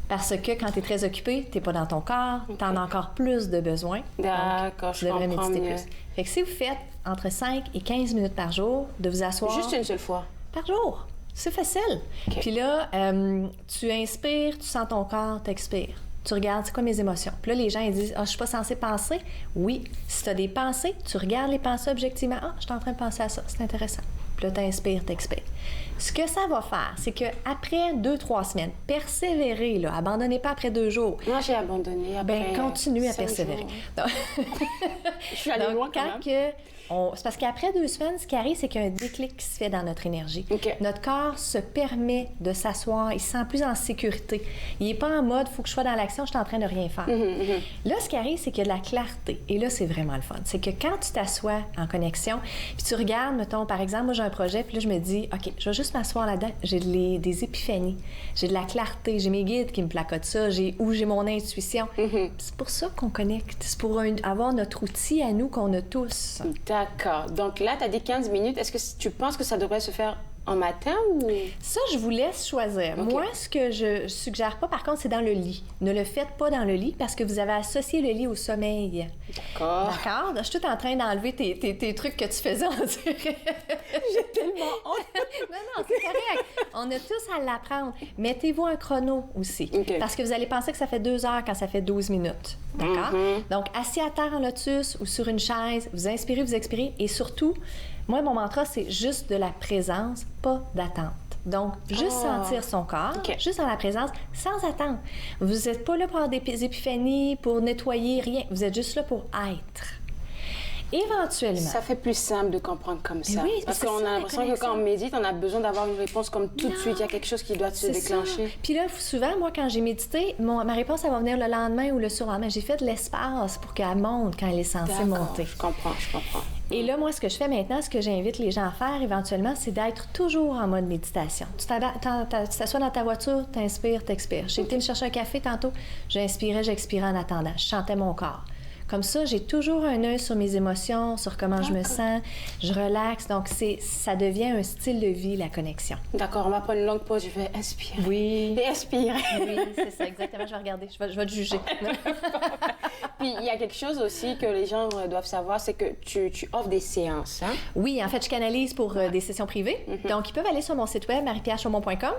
Parce que quand tu es très occupé, tu n'es pas dans ton corps, tu en as encore plus de besoins. D'accord, tu devrais méditer plus. Fait que si vous faites entre 5 et 15 minutes par jour, de vous asseoir... Juste une seule fois? Par jour. C'est facile. Okay. Puis là, tu inspires, tu sens ton corps, tu expires. Tu regardes, c'est quoi mes émotions? Puis là, les gens, ils disent, je suis pas censée penser. Oui. Si tu as des pensées, tu regardes les pensées objectivement. Je suis en train de penser à ça, c'est intéressant. Puis là, tu inspires, tu expires. Ce que ça va faire, c'est qu'après 2-3 semaines, persévérer, là, abandonnez pas après 2 jours. Moi, j'ai abandonné après continue à persévérer. Donc, je suis allée loin quand même. C'est parce qu'après 2 semaines, ce qui arrive, c'est qu'il y a un déclic qui se fait dans notre énergie. Okay. Notre corps se permet de s'asseoir, il se sent plus en sécurité. Il n'est pas en mode « faut que je sois dans l'action, je suis en train de rien faire ». Là, ce qui arrive, c'est qu'il y a de la clarté. Et là, c'est vraiment le fun. C'est que quand tu t'assois en connexion, puis tu regardes, mettons, par exemple, moi, j'ai un projet, puis là, je me dis « OK, je vais juste m'asseoir là-dedans. » J'ai des épiphanies, j'ai de la clarté, j'ai mes guides qui me placotent ça, j'ai mon intuition. C'est pour ça qu'on connecte. C'est pour avoir notre outil à nous qu'on a tous. D'accord. Donc là, tu as dit 15 minutes. Est-ce que tu penses que ça devrait se faire en matin ou... Ça, je vous laisse choisir. Okay. Moi, ce que je suggère pas, par contre, c'est dans le lit. Ne le faites pas dans le lit parce que vous avez associé le lit au sommeil. D'accord. D'accord? Je suis tout en train d'enlever tes trucs que tu faisais, on dirait. J'ai tellement honte. Non, c'est correct. On a tous à l'apprendre. Mettez-vous un chrono aussi. Okay. Parce que vous allez penser que ça fait 2 heures quand ça fait 12 minutes. D'accord? Donc, assis à terre en lotus ou sur une chaise, vous inspirez, vous expirez. Et surtout, moi, mon mantra, c'est juste de la présence, pas d'attente. Donc, juste sentir son corps, juste dans la présence, sans attendre. Vous n'êtes pas là pour avoir des épiphanies, pour nettoyer, rien. Vous êtes juste là pour être. Éventuellement. Ça fait plus simple de comprendre comme ça. Oui, parce qu'on a l'impression que quand on médite, on a besoin d'avoir une réponse comme tout de suite. Il y a quelque chose qui doit se déclencher. Puis là, souvent, moi, quand j'ai médité, ma réponse, elle va venir le lendemain ou le surlendemain. J'ai fait de l'espace pour qu'elle monte quand elle est censée monter. Je comprends. Et là, moi, ce que je fais maintenant, ce que j'invite les gens à faire éventuellement, c'est d'être toujours en mode méditation. Tu t'assois dans ta voiture, t'inspires, t'expires. J'ai été me chercher un café tantôt, j'inspirais, j'expirais en attendant. Je chantais mon corps. Comme ça, j'ai toujours un œil sur mes émotions, sur comment je me sens, je relaxe. Donc, ça devient un style de vie, la connexion. D'accord, on va prendre une longue pause, je vais inspirer. Oui. Et expirer. Oui, c'est ça, exactement. Je vais regarder, je vais te juger. Puis, il y a quelque chose aussi que les gens doivent savoir, c'est que tu offres des séances, hein? Oui, en fait, je canalise pour des sessions privées. Donc, ils peuvent aller sur mon site web, mariepierrechaumont.com.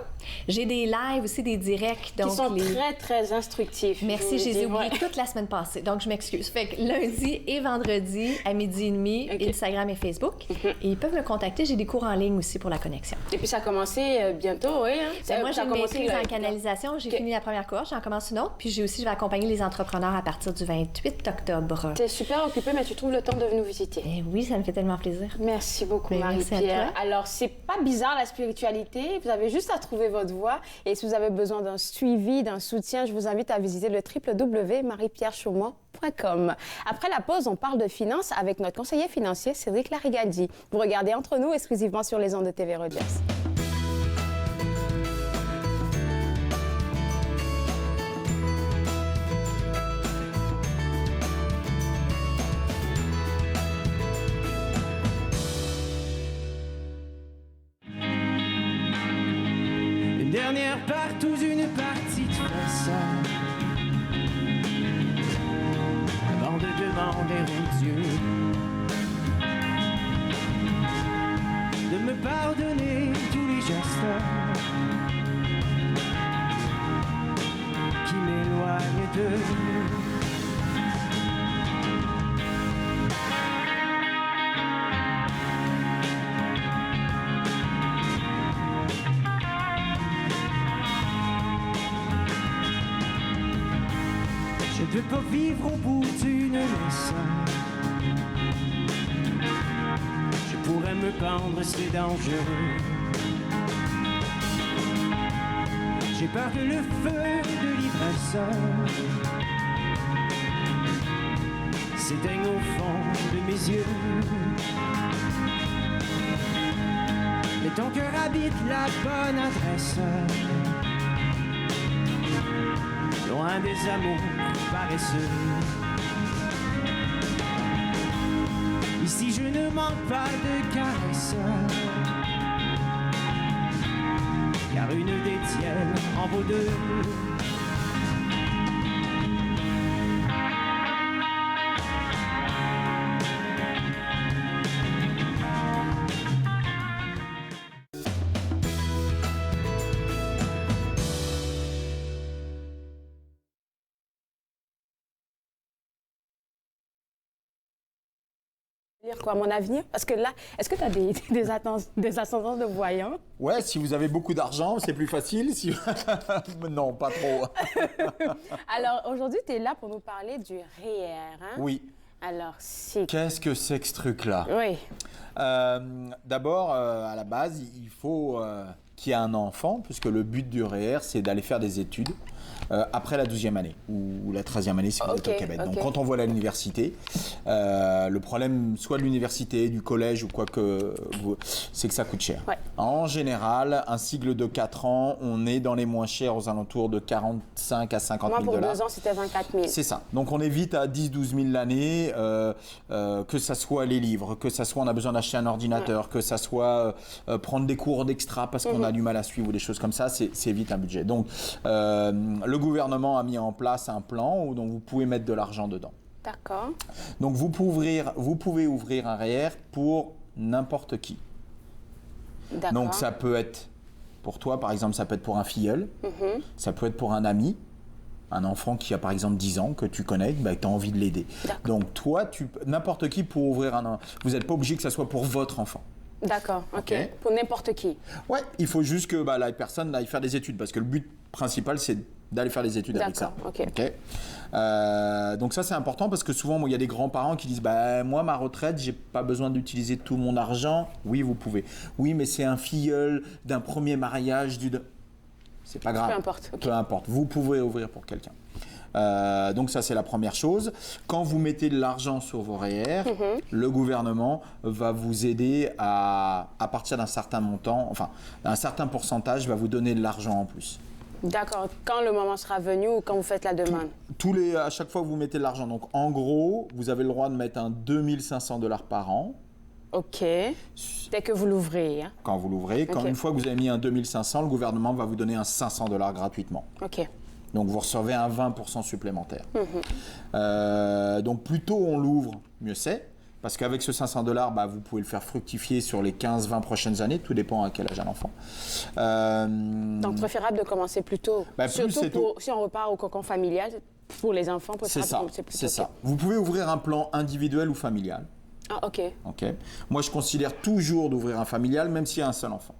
J'ai des lives aussi, des directs. Donc, qui sont très, très instructifs. Merci, je les ai oubliés toute la semaine passée. Donc, je m'excuse. Fait que lundi et vendredi à 12h30, Instagram et Facebook. Et ils peuvent me contacter. J'ai des cours en ligne aussi pour la connexion. Et puis, ça a commencé bientôt, oui. Hein? Moi, j'ai une maîtrise en canalisation. J'ai fini la première cohorte, j'en commence une autre. Puis, je vais accompagner les entrepreneurs à partir du 28 octobre. Tu es super occupée, mais tu trouves le temps de nous visiter. Et oui, ça me fait tellement plaisir. Merci beaucoup, Marie-Pierre. Alors, c'est pas bizarre, la spiritualité. Vous avez juste à trouver votre voie. Et si vous avez besoin d'un suivi, d'un soutien, je vous invite à visiter le www.mariepierrechaumont.com. Après la pause, on parle de finances avec notre conseiller financier, Cédric Larigaldi. Vous regardez Entre nous exclusivement sur les ondes de TV Rogers. Une dernière partouze, une partie de ça. Avant de demander au Dieu de me pardonner tous les gestes qui m'éloignent de Je ne veux pas vivre au bout d'une leçon. Je pourrais me pendre, c'est dangereux. J'ai peur que le feu de l'ivresse s'éteigne au fond de mes yeux. Mais ton cœur habite la bonne adresse, loin des amours paresseux. Ici je ne manque pas de caresses, car une des tiennes en vaut deux. Quoi, mon avenir? Parce que là, est-ce que tu as des ascendances de voyants? Ouais, si vous avez beaucoup d'argent, c'est plus facile. Si... non, pas trop. Alors, aujourd'hui, tu es là pour nous parler du REER, hein? Oui. Alors, c'est... Qu'est-ce que c'est que ce truc-là? Oui. D'abord, à la base, il faut qu'il y ait un enfant, puisque le but du REER, c'est d'aller faire des études après la 12e année, ou la 13e année si vous êtes au Québec. Donc quand on voit à l'université, le problème soit de l'université, du collège ou quoi que, c'est que ça coûte cher. Ouais. En général, un cycle de 4 ans, on est dans les moins chers aux alentours de 45 à 50 000 $. Moi, pour 2 ans, c'était 24 000. C'est ça. Donc on est vite à 10-12 000 l'année, que ça soit les livres, que ça soit on a besoin d'acheter un ordinateur, que ça soit prendre des cours d'extra parce qu'on a du mal à suivre ou des choses comme ça, c'est vite un budget. Donc le gouvernement a mis en place un plan dont vous pouvez mettre de l'argent dedans. D'accord. Donc vous pouvez ouvrir un REER pour n'importe qui. D'accord. Donc ça peut être pour toi, par exemple, ça peut être pour un filleul, ça peut être pour un ami, un enfant qui a par exemple 10 ans, que tu connais, bah, tu as envie de l'aider. Donc toi, n'importe qui pour ouvrir un... Vous n'êtes pas obligé que ça soit pour votre enfant. D'accord, ok. Pour n'importe qui. Ouais, il faut juste que la personne aille faire des études, parce que le but principal, c'est d'aller faire des études avec ça. Ok. Donc ça c'est important parce que souvent il y a des grands-parents qui disent moi ma retraite j'ai pas besoin d'utiliser tout mon argent. Oui vous pouvez. Oui mais c'est un filleul d'un premier mariage c'est pas grave. Peu importe. Peu importe. Vous pouvez ouvrir pour quelqu'un. Donc ça c'est la première chose. Quand vous mettez de l'argent sur vos REER, le gouvernement va vous aider à partir d'un certain montant, enfin un certain pourcentage va vous donner de l'argent en plus. D'accord. Quand le moment sera venu ou quand vous faites la demande? À chaque fois que vous mettez de l'argent. Donc en gros, vous avez le droit de mettre un 2500 $ par an. Ok. Dès que vous l'ouvrez. Hein. Quand vous l'ouvrez. Quand une fois que vous avez mis un 2500, le gouvernement va vous donner un 500 $ gratuitement. Ok. Donc vous recevez un 20% supplémentaire. Donc plus tôt on l'ouvre, mieux c'est. Parce qu'avec ce 500 $, vous pouvez le faire fructifier sur les 15-20 prochaines années. Tout dépend à quel âge a l'enfant. Donc préférable de commencer plus tôt. Surtout si on repart au cocon familial, pour les enfants, préférable de commencer plus tôt. C'est ça. Vous pouvez ouvrir un plan individuel ou familial. Ah ok. Moi je considère toujours d'ouvrir un familial même s'il y a un seul enfant.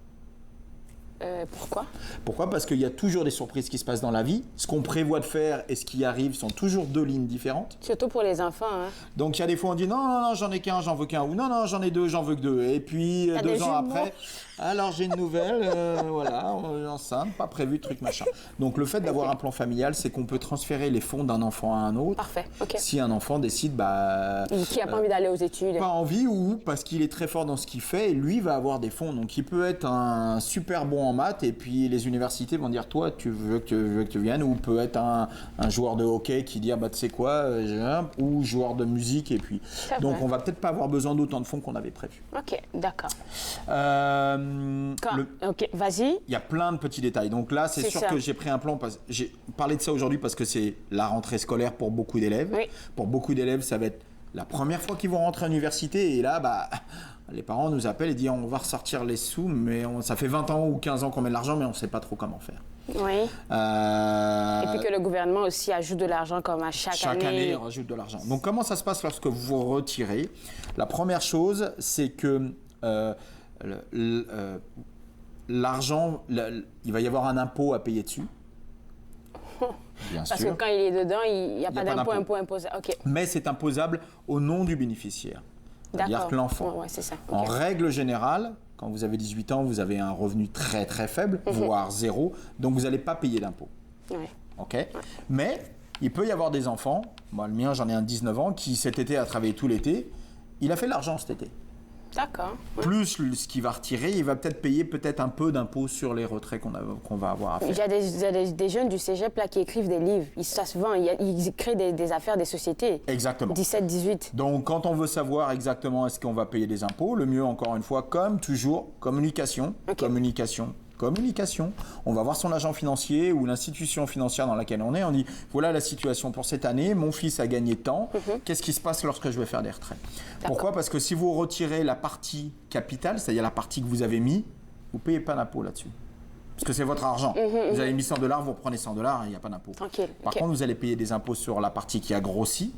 Pourquoi? Pourquoi? Parce qu'il y a toujours des surprises qui se passent dans la vie. Ce qu'on prévoit de faire et ce qui arrive sont toujours deux lignes différentes. Surtout pour les enfants. Hein. Donc il y a des fois on dit non, j'en ai qu'un, j'en veux qu'un. Ou non, j'en ai deux, j'en veux que deux. Et puis 2 ans après, alors j'ai une nouvelle, voilà, enceinte, pas prévu, truc machin. Donc le fait d'avoir un plan familial, c'est qu'on peut transférer les fonds d'un enfant à un autre. Parfait, ok. Si un enfant décide, qui n'a pas envie d'aller aux études. Pas envie ou parce qu'il est très fort dans ce qu'il fait et lui va avoir des fonds. Donc il peut être un super bon en maths et puis les universités vont dire toi tu veux que tu viennes, ou peut être un joueur de hockey qui dit tu sais quoi, ou joueur de musique et puis donc on va peut-être pas avoir besoin d'autant de fonds qu'on avait prévu. Ok, d'accord. Ok, vas-y. Il y a plein de petits détails. Donc là c'est sûr que j'ai pris un plan, j'ai parlé de ça aujourd'hui parce que c'est la rentrée scolaire pour beaucoup d'élèves. Oui. Pour beaucoup d'élèves ça va être la première fois qu'ils vont rentrer à l'université et là les parents nous appellent et disent on va ressortir les sous, mais ça fait 20 ans ou 15 ans qu'on met de l'argent, mais on ne sait pas trop comment faire. Oui. Et puis que le gouvernement aussi ajoute de l'argent comme à chaque année. Chaque année, il rajoute de l'argent. Donc comment ça se passe lorsque vous retirez? La première chose, c'est que l'argent, il va y avoir un impôt à payer dessus. Bien Parce sûr. que quand il est dedans, il n'y a pas d'impôt imposé. Okay. Mais c'est imposable au nom du bénéficiaire. C'est-à-dire que l'enfant. Ouais, c'est ça. Okay. En règle générale, quand vous avez 18 ans, vous avez un revenu très très faible, voire zéro, donc vous n'allez pas payer d'impôt. Ouais. Ok. Ouais. Mais il peut y avoir des enfants, moi le mien j'en ai un de 19 ans, qui cet été a travaillé tout l'été, il a fait de l'argent cet été. D'accord. Ouais. Plus ce qu'il va retirer, il va peut-être payer un peu d'impôt sur les retraits qu'on va avoir à faire. Il y a des jeunes du cégep là, qui écrivent des livres. Ça se vend. Ils créent des affaires, des sociétés. Exactement. 17, 18. Donc, quand on veut savoir exactement est-ce qu'on va payer des impôts, le mieux, encore une fois, comme toujours, communication. On va voir son agent financier ou l'institution financière dans laquelle on est. On dit, voilà la situation pour cette année, mon fils a gagné tant, qu'est-ce qui se passe lorsque je vais faire des retraits? Pourquoi? Parce que si vous retirez la partie capitale, c'est-à-dire la partie que vous avez mis, vous ne payez pas d'impôt là-dessus. Parce que c'est votre argent. Vous avez mis 100 $, vous reprenez 100 $, il n'y a pas d'impôt. Par contre, vous allez payer des impôts sur la partie qui a grossi.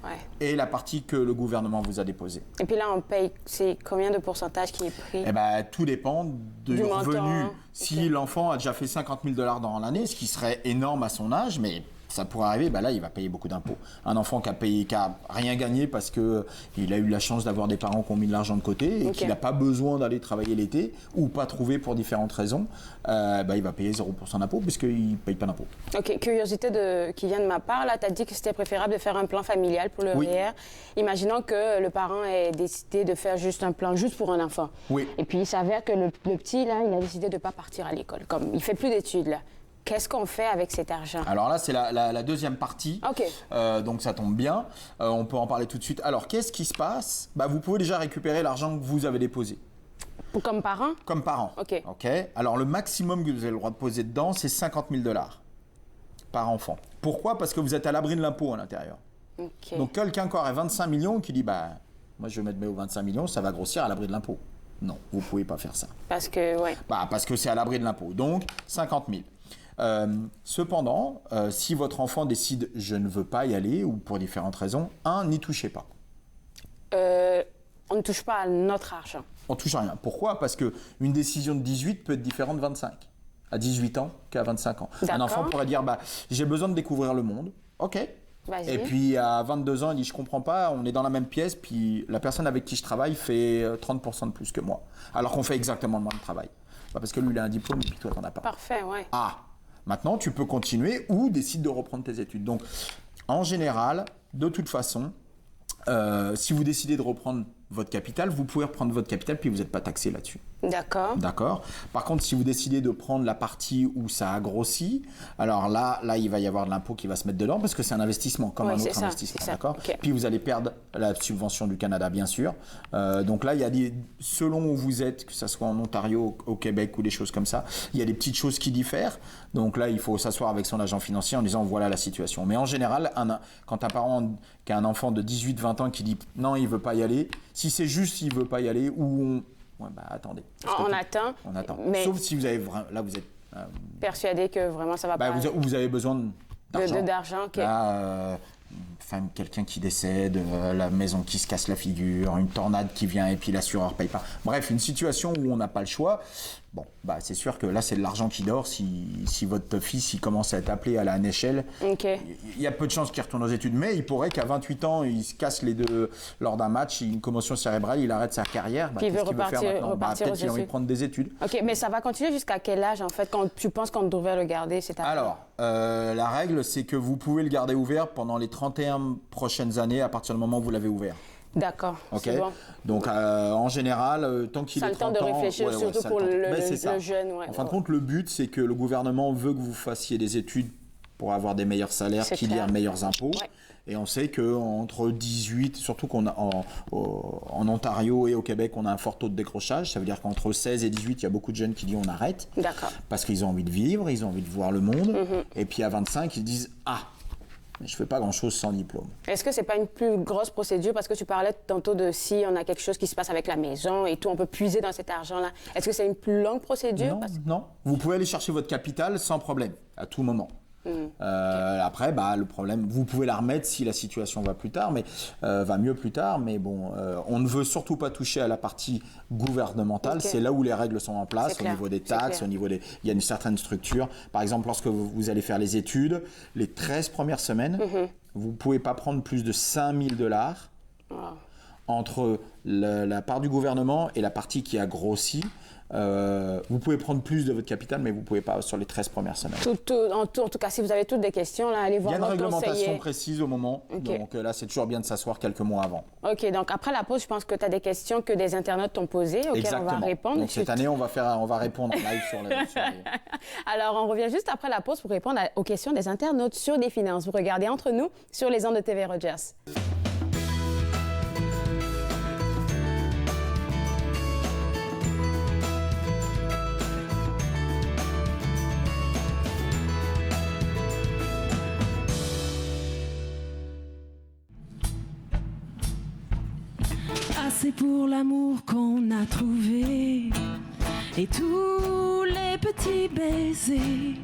Ouais. Et la partie que le gouvernement vous a déposée. Et puis là, on paye, c'est combien de pourcentage qui est pris? Tout dépend du revenu. Si l'enfant a déjà fait 50 000 $ dans l'année, ce qui serait énorme à son âge, mais ça pourrait arriver, là, il va payer beaucoup d'impôts. Un enfant qui a rien gagné parce qu'il a eu la chance d'avoir des parents qui ont mis de l'argent de côté et qui n'a pas besoin d'aller travailler l'été ou pas trouvé pour différentes raisons, il va payer 0% d'impôt puisqu'il ne paye pas d'impôt. Ok, curiosité qui vient de ma part, là, tu as dit que c'était préférable de faire un plan familial pour le REER. Imaginons que le parent ait décidé de faire juste un plan juste pour un enfant. Oui. Et puis il s'avère que le petit, là, il a décidé de ne pas partir à l'école. Comme il ne fait plus d'études, là. Qu'est-ce qu'on fait avec cet argent? Alors là, c'est la deuxième partie. Ok. Donc ça tombe bien. On peut en parler tout de suite. Alors, qu'est-ce qui se passe? Vous pouvez déjà récupérer l'argent que vous avez déposé. Comme parent? Comme parent. Ok. Alors, le maximum que vous avez le droit de poser dedans, c'est 50 000 $ par enfant. Pourquoi? Parce que vous êtes à l'abri de l'impôt à l'intérieur. Okay. Donc, quelqu'un qui aurait 25 millions qui dit, moi, je vais mettre mes 25 millions, ça va grossir à l'abri de l'impôt. Non, vous ne pouvez pas faire ça. Parce que, ouais. Parce que c'est à l'abri de l'impôt. Donc, 50 000. Cependant, si votre enfant décide je ne veux pas y aller ou pour différentes raisons, n'y touchez pas. On ne touche pas à notre argent. On touche à rien. Pourquoi? Parce qu'une décision de 18 peut être différente de 25. à 18 ans qu'à 25 ans. Un enfant pourrait dire, j'ai besoin de découvrir le monde. OK. Vas-y. Et puis à 22 ans, il dit, je comprends pas, on est dans la même pièce, puis la personne avec qui je travaille fait 30% de plus que moi. Alors qu'on fait exactement le même travail. Parce que lui, il a un diplôme, et puis toi, t'en as pas. Parfait, ouais. Maintenant, tu peux continuer ou décide de reprendre tes études. Donc, en général, de toute façon, si vous décidez de reprendre votre capital, vous pouvez reprendre votre capital puis vous n'êtes pas taxé là-dessus. D'accord. Par contre, si vous décidez de prendre la partie où ça a grossi, alors là, il va y avoir de l'impôt qui va se mettre dedans parce que c'est un investissement comme un autre investissement. D'accord. Puis vous allez perdre la subvention du Canada, bien sûr. Donc là, il y a selon où vous êtes, que ce soit en Ontario, au Québec ou des choses comme ça, il y a des petites choses qui diffèrent. Donc là, il faut s'asseoir avec son agent financier en disant voilà la situation. Mais en général, quand un parent qui a un enfant de 18-20 ans qui dit non, il ne veut pas y aller, si c'est juste il ne veut pas y aller ou attendez. On attend. Mais... Sauf si vous avez là vous êtes persuadé que vraiment ça va pas. Vous avez besoin d'argent. Quelqu'un qui décède, la maison qui se casse la figure, une tornade qui vient et puis l'assureur paye pas. Bref, une situation où on n'a pas le choix. Bon, c'est sûr que là, c'est de l'argent qui dort. Si votre fils il commence à être appelé à la NHL, il y a peu de chances qu'il retourne aux études. Mais il pourrait qu'à 28 ans, il se casse les deux lors d'un match, une commotion cérébrale, il arrête sa carrière. Puis il veut repartir peut-être qu'il a envie de prendre des études. OK, mais ça va continuer jusqu'à quel âge, en fait, quand tu penses qu'on devrait le garder, c'est Alors, la règle, c'est que vous pouvez le garder ouvert pendant les 31 prochaines années à partir du moment où vous l'avez ouvert. D'accord, c'est bon. Donc, en général, tant qu'il est 30 ans... Ça a le temps de réfléchir, surtout pour le jeune. En fin de compte, le but, c'est que le gouvernement veut que vous fassiez des études pour avoir des meilleurs salaires, qu'il y ait meilleurs impôts. Et on sait qu'entre 18, surtout qu'on a en Ontario et au Québec, on a un fort taux de décrochage. Ça veut dire qu'entre 16 et 18, il y a beaucoup de jeunes qui disent on arrête. D'accord. Parce qu'ils ont envie de vivre, ils ont envie de voir le monde. Et puis à 25, ils disent mais je ne fais pas grand-chose sans diplôme. Est-ce que ce n'est pas une plus grosse procédure? Parce que tu parlais tantôt de si on a quelque chose qui se passe avec la maison et tout, on peut puiser dans cet argent-là. Est-ce que c'est une plus longue procédure? Non. Vous pouvez aller chercher votre capital sans problème, à tout moment. Après, le problème, vous pouvez la remettre si la situation va plus tard, mais va mieux plus tard. Mais bon, on ne veut surtout pas toucher à la partie gouvernementale. C'est là où les règles sont en place, au niveau des taxes, il y a une certaine structure. Par exemple, lorsque vous allez faire les études, les 13 premières semaines, vous ne pouvez pas prendre plus de $5,000 entre la part du gouvernement et la partie qui a grossi. Vous pouvez prendre plus de votre capital, mais vous ne pouvez pas sur les 13 premières semaines. En tout cas, si vous avez toutes des questions, là, allez voir votre conseiller. Il y a une réglementation précise au moment, donc là, c'est toujours bien de s'asseoir quelques mois avant. OK, donc après la pause, je pense que tu as des questions que des internautes t'ont posées, auxquelles on va répondre. Donc cette année, on va répondre en live sur les... Alors, on revient juste après la pause pour répondre aux questions des internautes sur des finances. Vous regardez Entre nous sur les ondes de TV Rogers. C'est pour l'amour qu'on a trouvé et tous les petits baisers,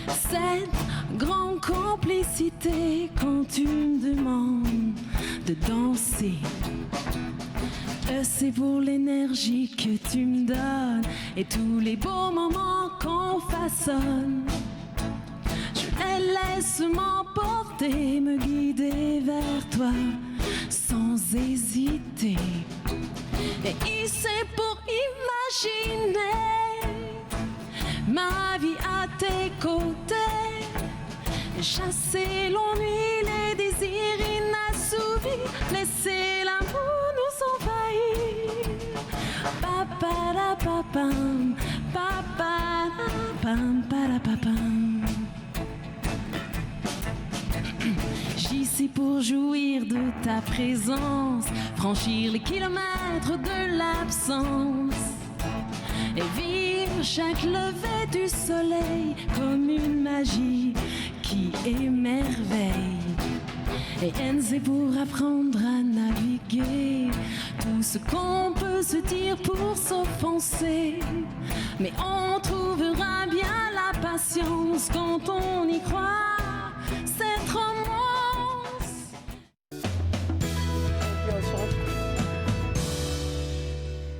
cette grande complicité quand tu me demandes de danser. C'est pour l'énergie que tu me donnes et tous les beaux moments qu'on façonne. Je les laisse m'emporter, me guider vers toi sans hésiter. Et c'est pour imaginer ma vie à tes côtés, chasser l'ennui, les désirs inassouvis, laisser l'amour nous envahir. Paparapapam, paparapam, parapapam. J'y pour jouir de ta présence, franchir les kilomètres de l'absence et vivre chaque lever du soleil comme une magie qui émerveille. Et N, c'est pour apprendre à naviguer tout ce qu'on peut se dire pour s'offenser, mais on trouvera bien la patience quand on y croit. Cette romance.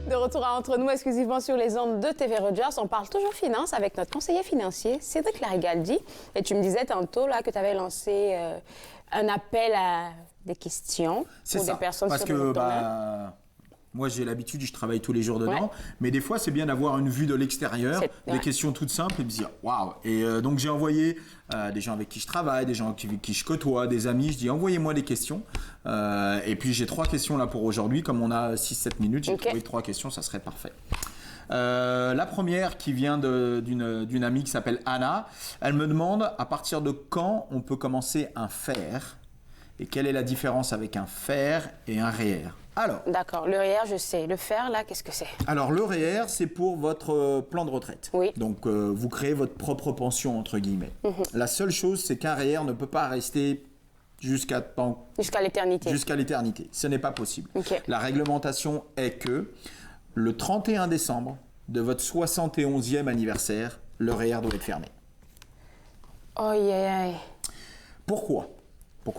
De retour à Entre nous exclusivement sur les ondes de TV Rogers. On parle toujours finance avec notre conseiller financier, Cédric Larigaldi. Et tu me disais tantôt là, que tu avais lancé un appel à des questions pour des personnes parce sur le moi, j'ai l'habitude, je travaille tous les jours dedans, mais des fois, c'est bien d'avoir une vue de l'extérieur, des questions toutes simples et de se dire waouh. Et donc, j'ai envoyé des gens avec qui je travaille, des gens avec qui je côtoie, des amis. Je dis envoyez-moi des questions. Et puis, j'ai 3 questions là pour aujourd'hui. Comme on a 6-7 minutes, j'ai trouvé 3 questions, ça serait parfait. La première qui vient d'une amie qui s'appelle Anna. Elle me demande à partir de quand on peut commencer un FER et quelle est la différence avec un FER et un REER. Alors, d'accord, le REER, je sais. Le FER, là, qu'est-ce que c'est? Alors, le REER, c'est pour votre plan de retraite. Oui. Donc, vous créez votre propre pension, entre guillemets. La seule chose, c'est qu'un REER ne peut pas rester jusqu'à l'éternité. Jusqu'à l'éternité. Ce n'est pas possible. Okay. La réglementation est que le 31 décembre de votre 71e anniversaire, le REER doit être fermé. Oh, yeah. Pourquoi on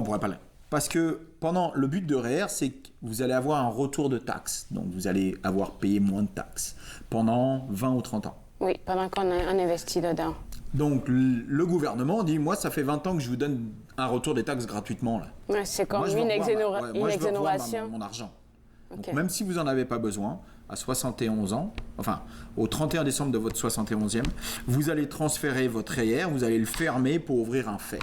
pourrait pas le... Parce que le but de REER, c'est que vous allez avoir un retour de taxes. Donc, vous allez avoir payé moins de taxes pendant 20 ou 30 ans. Oui, pendant qu'on a investi dedans. Donc, le gouvernement dit, moi, ça fait 20 ans que je vous donne un retour des taxes gratuitement. Là. Ouais, c'est comme une exonération. Mon argent. Okay. Donc, même si vous n'en avez pas besoin, à 71 ans, enfin, au 31 décembre de votre 71e, vous allez transférer votre REER, vous allez le fermer pour ouvrir un FER.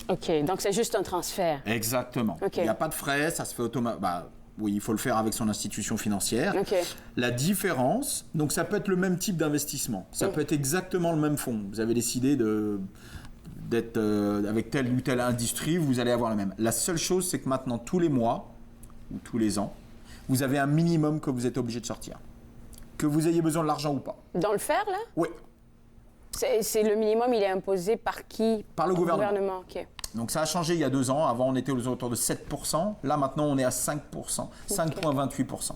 OK, donc c'est juste un transfert. Exactement. Okay. Il n'y a pas de frais, ça se fait automatiquement. Oui, il faut le faire avec son institution financière. Okay. La différence, donc ça peut être le même type d'investissement, ça peut être exactement le même fonds. Vous avez décidé d'être avec telle ou telle industrie, vous allez avoir le même. La seule chose, c'est que maintenant, tous les mois ou tous les ans, vous avez un minimum que vous êtes obligé de sortir. Que vous ayez besoin de l'argent ou pas. Dans le FER, là? Oui. C'est le minimum, il est imposé par qui? Par le gouvernement. OK. Donc ça a changé il y a 2 ans. Avant, on était aux alentours de 7%. Là, maintenant, on est à 5%, 5,28%.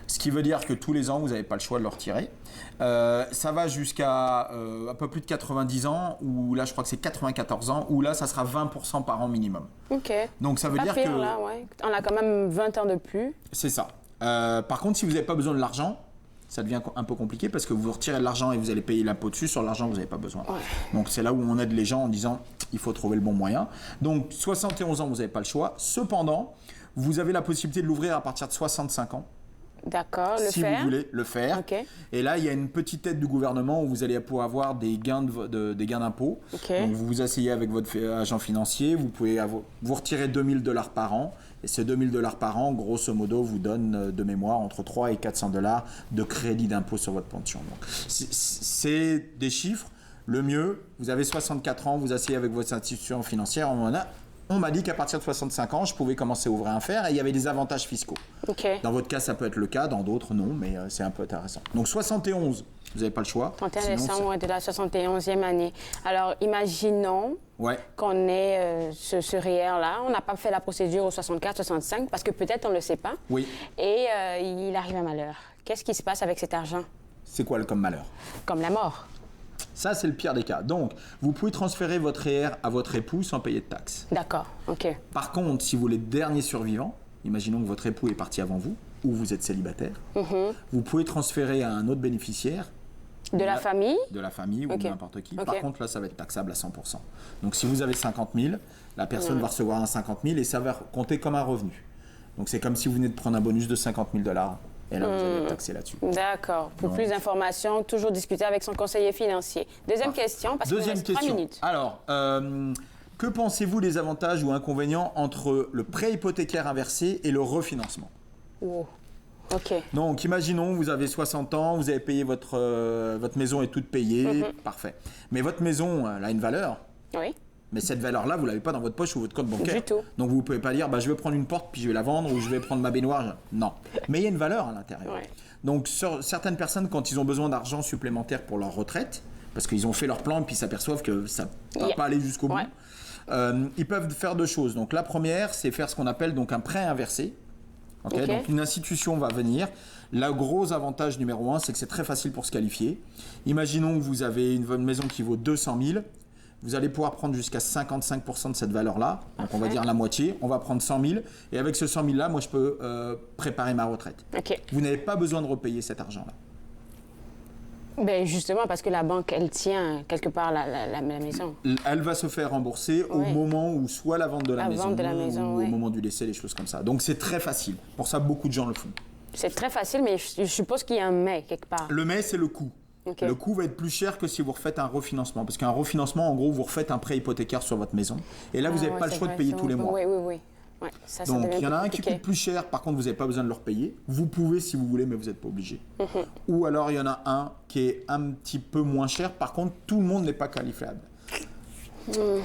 Ce qui veut dire que tous les ans, vous n'avez pas le choix de le retirer. Ça va jusqu'à un peu plus de 90 ans, ou là, je crois que c'est 94 ans, où là, ça sera 20% par an minimum. OK. Donc ça veut dire que... Là, ouais. On a quand même 20 ans de plus. C'est ça. Par contre, si vous n'avez pas besoin de l'argent, ça devient un peu compliqué parce que vous retirez de l'argent et vous allez payer l'impôt dessus. Sur l'argent, vous n'avez pas besoin. Ouais. Donc, c'est là où on aide les gens en disant il faut trouver le bon moyen. Donc, 71 ans, vous n'avez pas le choix. Cependant, vous avez la possibilité de l'ouvrir à partir de 65 ans. D'accord, si vous voulez le faire. Okay. Et là, il y a une petite aide du gouvernement où vous allez pouvoir avoir des gains d'impôts. Okay. Donc, vous vous asseyez avec votre agent financier, vous pouvez vous retirer $2,000 par an. Et ces $2,000 par an, grosso modo, vous donne de mémoire entre 300 et $400 de crédit d'impôt sur votre pension. Donc, c'est des chiffres. Le mieux, vous avez 64 ans, vous asseyez avec votre institution financière. On m'a dit qu'à partir de 65 ans, je pouvais commencer à ouvrir un FER et il y avait des avantages fiscaux. Okay. Dans votre cas, ça peut être le cas, dans d'autres, non, mais c'est un peu intéressant. Donc 71, vous n'avez pas le choix. 31 décembre de la 71e année. Alors, imaginons qu'on ait ce REER-là. On n'a pas fait la procédure au 64-65 parce que peut-être on ne le sait pas. Oui. Et il arrive un malheur. Qu'est-ce qui se passe avec cet argent? C'est quoi comme malheur? Comme la mort. Ça, c'est le pire des cas. Donc, vous pouvez transférer votre REER à votre époux sans payer de taxes. D'accord, OK. Par contre, si vous êtes le dernier survivant, imaginons que votre époux est parti avant vous, ou vous êtes célibataire, vous pouvez transférer à un autre bénéficiaire. De la famille? De la famille ou de n'importe qui. Par contre, là, ça va être taxable à 100%. Donc, si vous avez 50 000, la personne va recevoir un 50 000 et ça va compter comme un revenu. Donc, c'est comme si vous venez de prendre un bonus de 50 000 $. Et là, vous allez être taxé là-dessus. D'accord. Pour plus d'informations, toujours discuter avec son conseiller financier. Deuxième question, parce qu'il nous reste 3 minutes. Alors, que pensez-vous des avantages ou inconvénients entre le prêt hypothécaire inversé et le refinancement? Oh. OK. Donc, imaginons, vous avez 60 ans, vous avez payé votre maison est toute payée, parfait. Mais votre maison, elle a une valeur. Oui. Mais cette valeur-là, vous ne l'avez pas dans votre poche ou votre compte bancaire. Du tout. Donc, vous ne pouvez pas dire, je vais prendre une porte puis je vais la vendre ou je vais prendre ma baignoire. Non. Mais il y a une valeur à l'intérieur. Ouais. Donc, certaines personnes, quand ils ont besoin d'argent supplémentaire pour leur retraite, parce qu'ils ont fait leur plan et puis s'aperçoivent que ça ne va pas aller jusqu'au bout, ils peuvent faire 2 choses. Donc, la première, c'est faire ce qu'on appelle donc un prêt inversé. Okay. Donc, une institution va venir. Le gros avantage numéro 1, c'est que c'est très facile pour se qualifier. Imaginons que vous avez une maison qui vaut 200 000. vous allez pouvoir prendre jusqu'à 55% de cette valeur-là. Donc, on va dire la moitié. On va prendre 100 000. Et avec ce 100 000-là, moi, je peux préparer ma retraite. Vous n'avez pas besoin de repayer cet argent-là. Ben justement, parce que la banque, elle tient quelque part la maison. Elle va se faire rembourser au moment où soit la vente de la maison, ou au moment du décès, les choses comme ça. Donc, c'est très facile. Pour ça, beaucoup de gens le font. C'est très facile, mais je suppose qu'il y a un mais quelque part. Le mais, c'est le coût. Le coût va être plus cher que si vous refaites un refinancement. Parce qu'un refinancement, en gros, vous refaites un prêt hypothécaire sur votre maison. Et là, vous n'avez pas le choix de payer tous les mois. Oui. Ouais, ça donc, il y en a un qui coûte plus cher. Par contre, vous n'avez pas besoin de le repayer. Vous pouvez si vous voulez, mais vous n'êtes pas obligé. Ou alors, il y en a un qui est un petit peu moins cher. Par contre, tout le monde n'est pas qualifiable.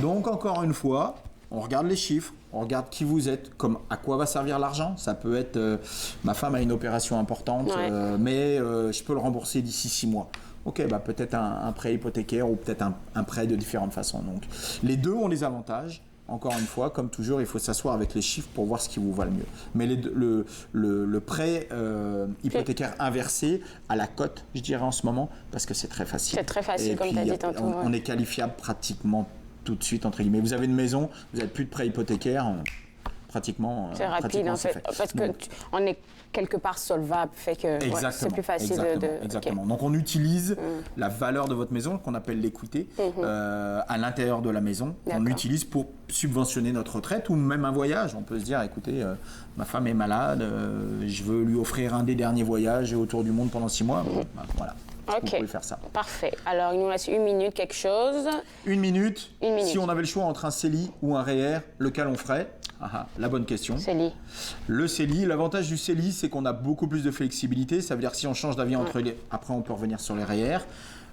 Donc, encore une fois, on regarde les chiffres, on regarde qui vous êtes, comme à quoi va servir l'argent. Ça peut être ma femme a une opération importante, mais je peux le rembourser d'ici 6 mois. Ok, bah peut-être un prêt hypothécaire ou peut-être un prêt de différentes façons. Donc, les deux ont les avantages. Encore une fois, comme toujours, il faut s'asseoir avec les chiffres pour voir ce qui vous va le mieux. Mais le prêt hypothécaire inversé à la cote, je dirais en ce moment, parce que c'est très facile. C'est très facile, comme tu as dit tantôt. On est qualifiable pratiquement tout de suite, entre guillemets. Vous avez une maison, vous n'avez plus de prêt hypothécaire, pratiquement. C'est rapide, en fait. Parce qu'on est quelque part solvable, fait que c'est plus facile Exactement. Donc, on utilise la valeur de votre maison, qu'on appelle l'équité, à l'intérieur de la maison. On l'utilise pour subventionner notre retraite ou même un voyage. On peut se dire, écoutez, ma femme est malade, je veux lui offrir un des derniers voyages autour du monde pendant 6 mois. Voilà. Vous pouvez faire ça. Parfait. Alors, il nous reste 1 minute, quelque chose. 1 minute. Si on avait le choix entre un CELI ou un REER, lequel on ferait? La bonne question. CELI. Le CELI, l'avantage du CELI, c'est qu'on a beaucoup plus de flexibilité. Ça veut dire que si on change d'avis après, on peut revenir sur les REER.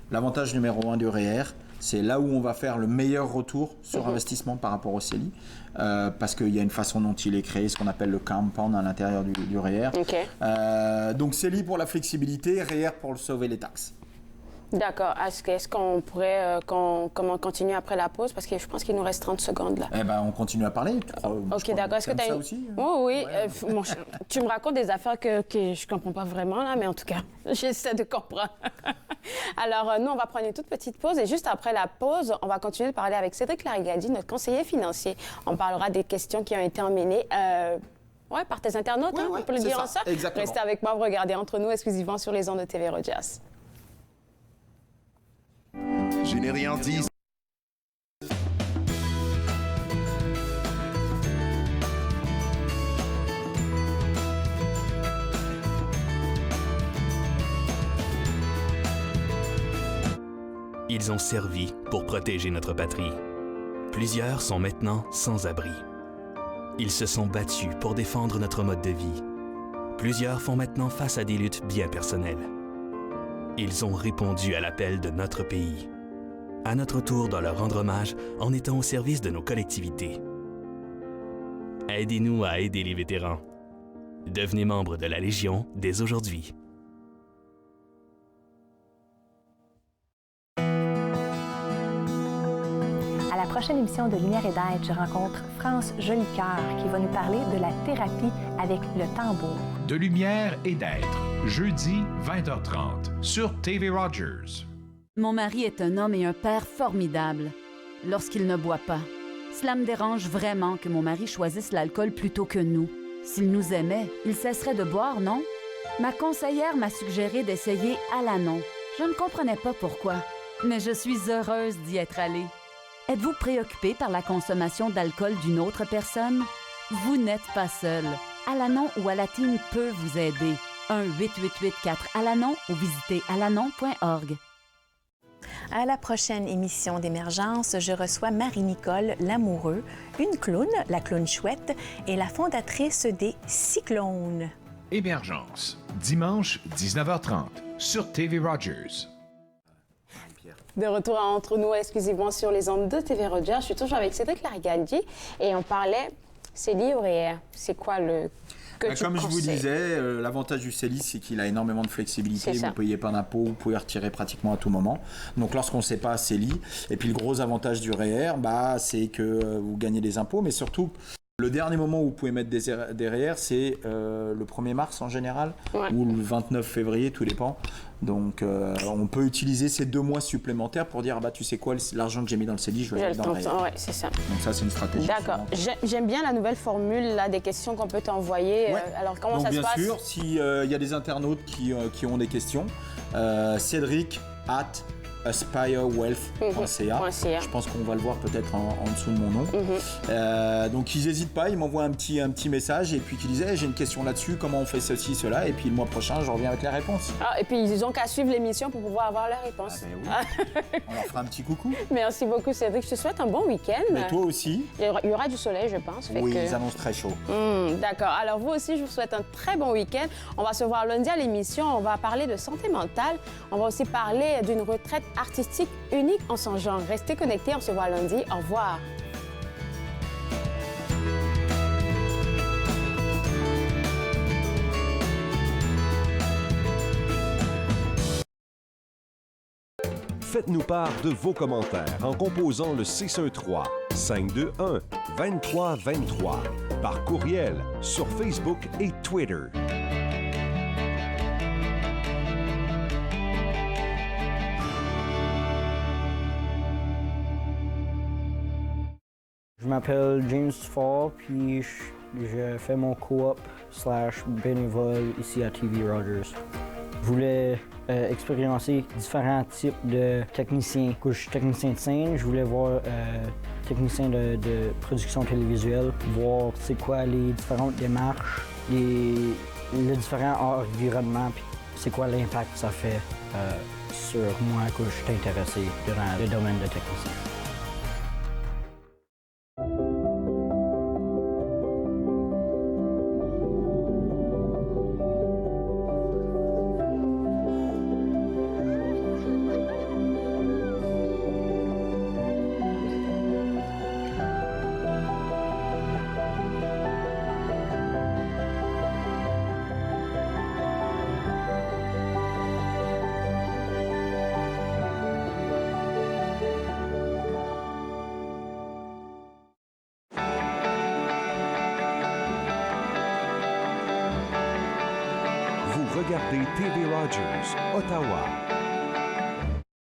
L'avantage numéro 1 du REER, c'est là où on va faire le meilleur retour sur investissement par rapport au CELI. Parce qu'il y a une façon dont il est créé, ce qu'on appelle le compound à l'intérieur du REER. Donc CELI pour la flexibilité, REER pour sauver les taxes. D'accord. Est-ce qu'on pourrait continuer après la pause? Parce que je pense qu'il nous reste 30 secondes là. Eh bien, on continue à parler. Ok, d'accord. Est-ce que tu as ça aussi? Oui. Tu me racontes des affaires que je ne comprends pas vraiment là, mais en tout cas, j'essaie de comprendre. Alors, nous, on va prendre une toute petite pause et juste après la pause, on va continuer de parler avec Cédric Larigadi, notre conseiller financier. On parlera des questions qui ont été emmenées par tes internautes, on peut le dire en ça. Exactement. Restez avec moi, vous regardez Entre nous exclusivement sur les ondes de TV Rogers. Je n'ai rien dit. Ils ont servi pour protéger notre patrie. Plusieurs sont maintenant sans abri. Ils se sont battus pour défendre notre mode de vie. Plusieurs font maintenant face à des luttes bien personnelles. Ils ont répondu à l'appel de notre pays. À notre tour de leur rendre hommage en étant au service de nos collectivités. Aidez-nous à aider les vétérans. Devenez membre de la Légion dès aujourd'hui. À la prochaine émission de Lumière et d'Être, je rencontre France Jolicoeur qui va nous parler de la thérapie avec le tambour. De Lumière et d'Être, jeudi 20h30 sur TV Rogers. Mon mari est un homme et un père formidable lorsqu'il ne boit pas. Cela me dérange vraiment que mon mari choisisse l'alcool plutôt que nous. S'il nous aimait, il cesserait de boire, non? Ma conseillère m'a suggéré d'essayer Alanon. Je ne comprenais pas pourquoi, mais je suis heureuse d'y être allée. Êtes-vous préoccupé par la consommation d'alcool d'une autre personne? Vous n'êtes pas seul. Alanon ou Alatine peut vous aider. 1-888-4-ALANON ou visitez alanon.org. À la prochaine émission d'Émergence, je reçois Marie-Nicole Lamoureux, une clown, la clown chouette, et la fondatrice des Cyclones. Émergence, dimanche 19h30 sur TV Rogers. De retour à Entre nous exclusivement sur les ondes de TV Rogers. Je suis toujours avec Cédric Larigadi et on parlait CELI ou REER. C'est quoi le... Comme je vous disais, l'avantage du CELI, c'est qu'il a énormément de flexibilité. Vous ne payez pas d'impôts, vous pouvez retirer pratiquement à tout moment. Donc, lorsqu'on ne sait pas CELI, et puis le gros avantage du REER, c'est que vous gagnez des impôts, mais surtout, Le dernier moment où vous pouvez mettre des REER, c'est le 1er mars en général, ou le 29 février, tout dépend. Donc on peut utiliser ces 2 mois supplémentaires pour dire tu sais quoi, l'argent que j'ai mis dans le CELI, je vais le mettre dans le REER. Ouais, c'est ça. Donc ça, c'est une stratégie. D'accord. J'aime bien la nouvelle formule là, des questions qu'on peut t'envoyer. Alors comment donc, ça se passe? Bien sûr, s'il y a des internautes qui ont des questions, cédric@aspirewealth.ca. Je pense qu'on va le voir peut-être en dessous de mon nom. Donc ils n'hésitent pas, ils m'envoient un petit message et puis qu'ils disent j'ai une question là-dessus, comment on fait ceci, cela, et puis le mois prochain je reviens avec la réponse. Et puis ils ont qu'à suivre l'émission pour pouvoir avoir la réponse. On leur fera un petit coucou. Merci beaucoup Cédric, je te souhaite un bon week-end. Mais toi aussi. Il y aura du soleil je pense. Oui, ils annoncent très chaud. D'accord, alors vous aussi je vous souhaite un très bon week-end. On va se voir lundi à l'émission, on va parler de santé mentale, on va aussi parler d'une retraite artistique unique en son genre. Restez connectés, on se voit lundi. Au revoir. Faites-nous part de vos commentaires en composant le 613-521-2323 par courriel sur Facebook et Twitter. Je m'appelle James Fall, puis je fais mon coop/bénévole ici à TV Rogers. Je voulais expérimenter différents types de techniciens. Je suis technicien de scène, je voulais voir technicien de production télévisuelle, voir c'est quoi les différentes démarches, les différents environnements, puis c'est quoi l'impact que ça fait sur moi que je suis intéressé dans le domaine de technicien. Regardez TV Rogers, Ottawa.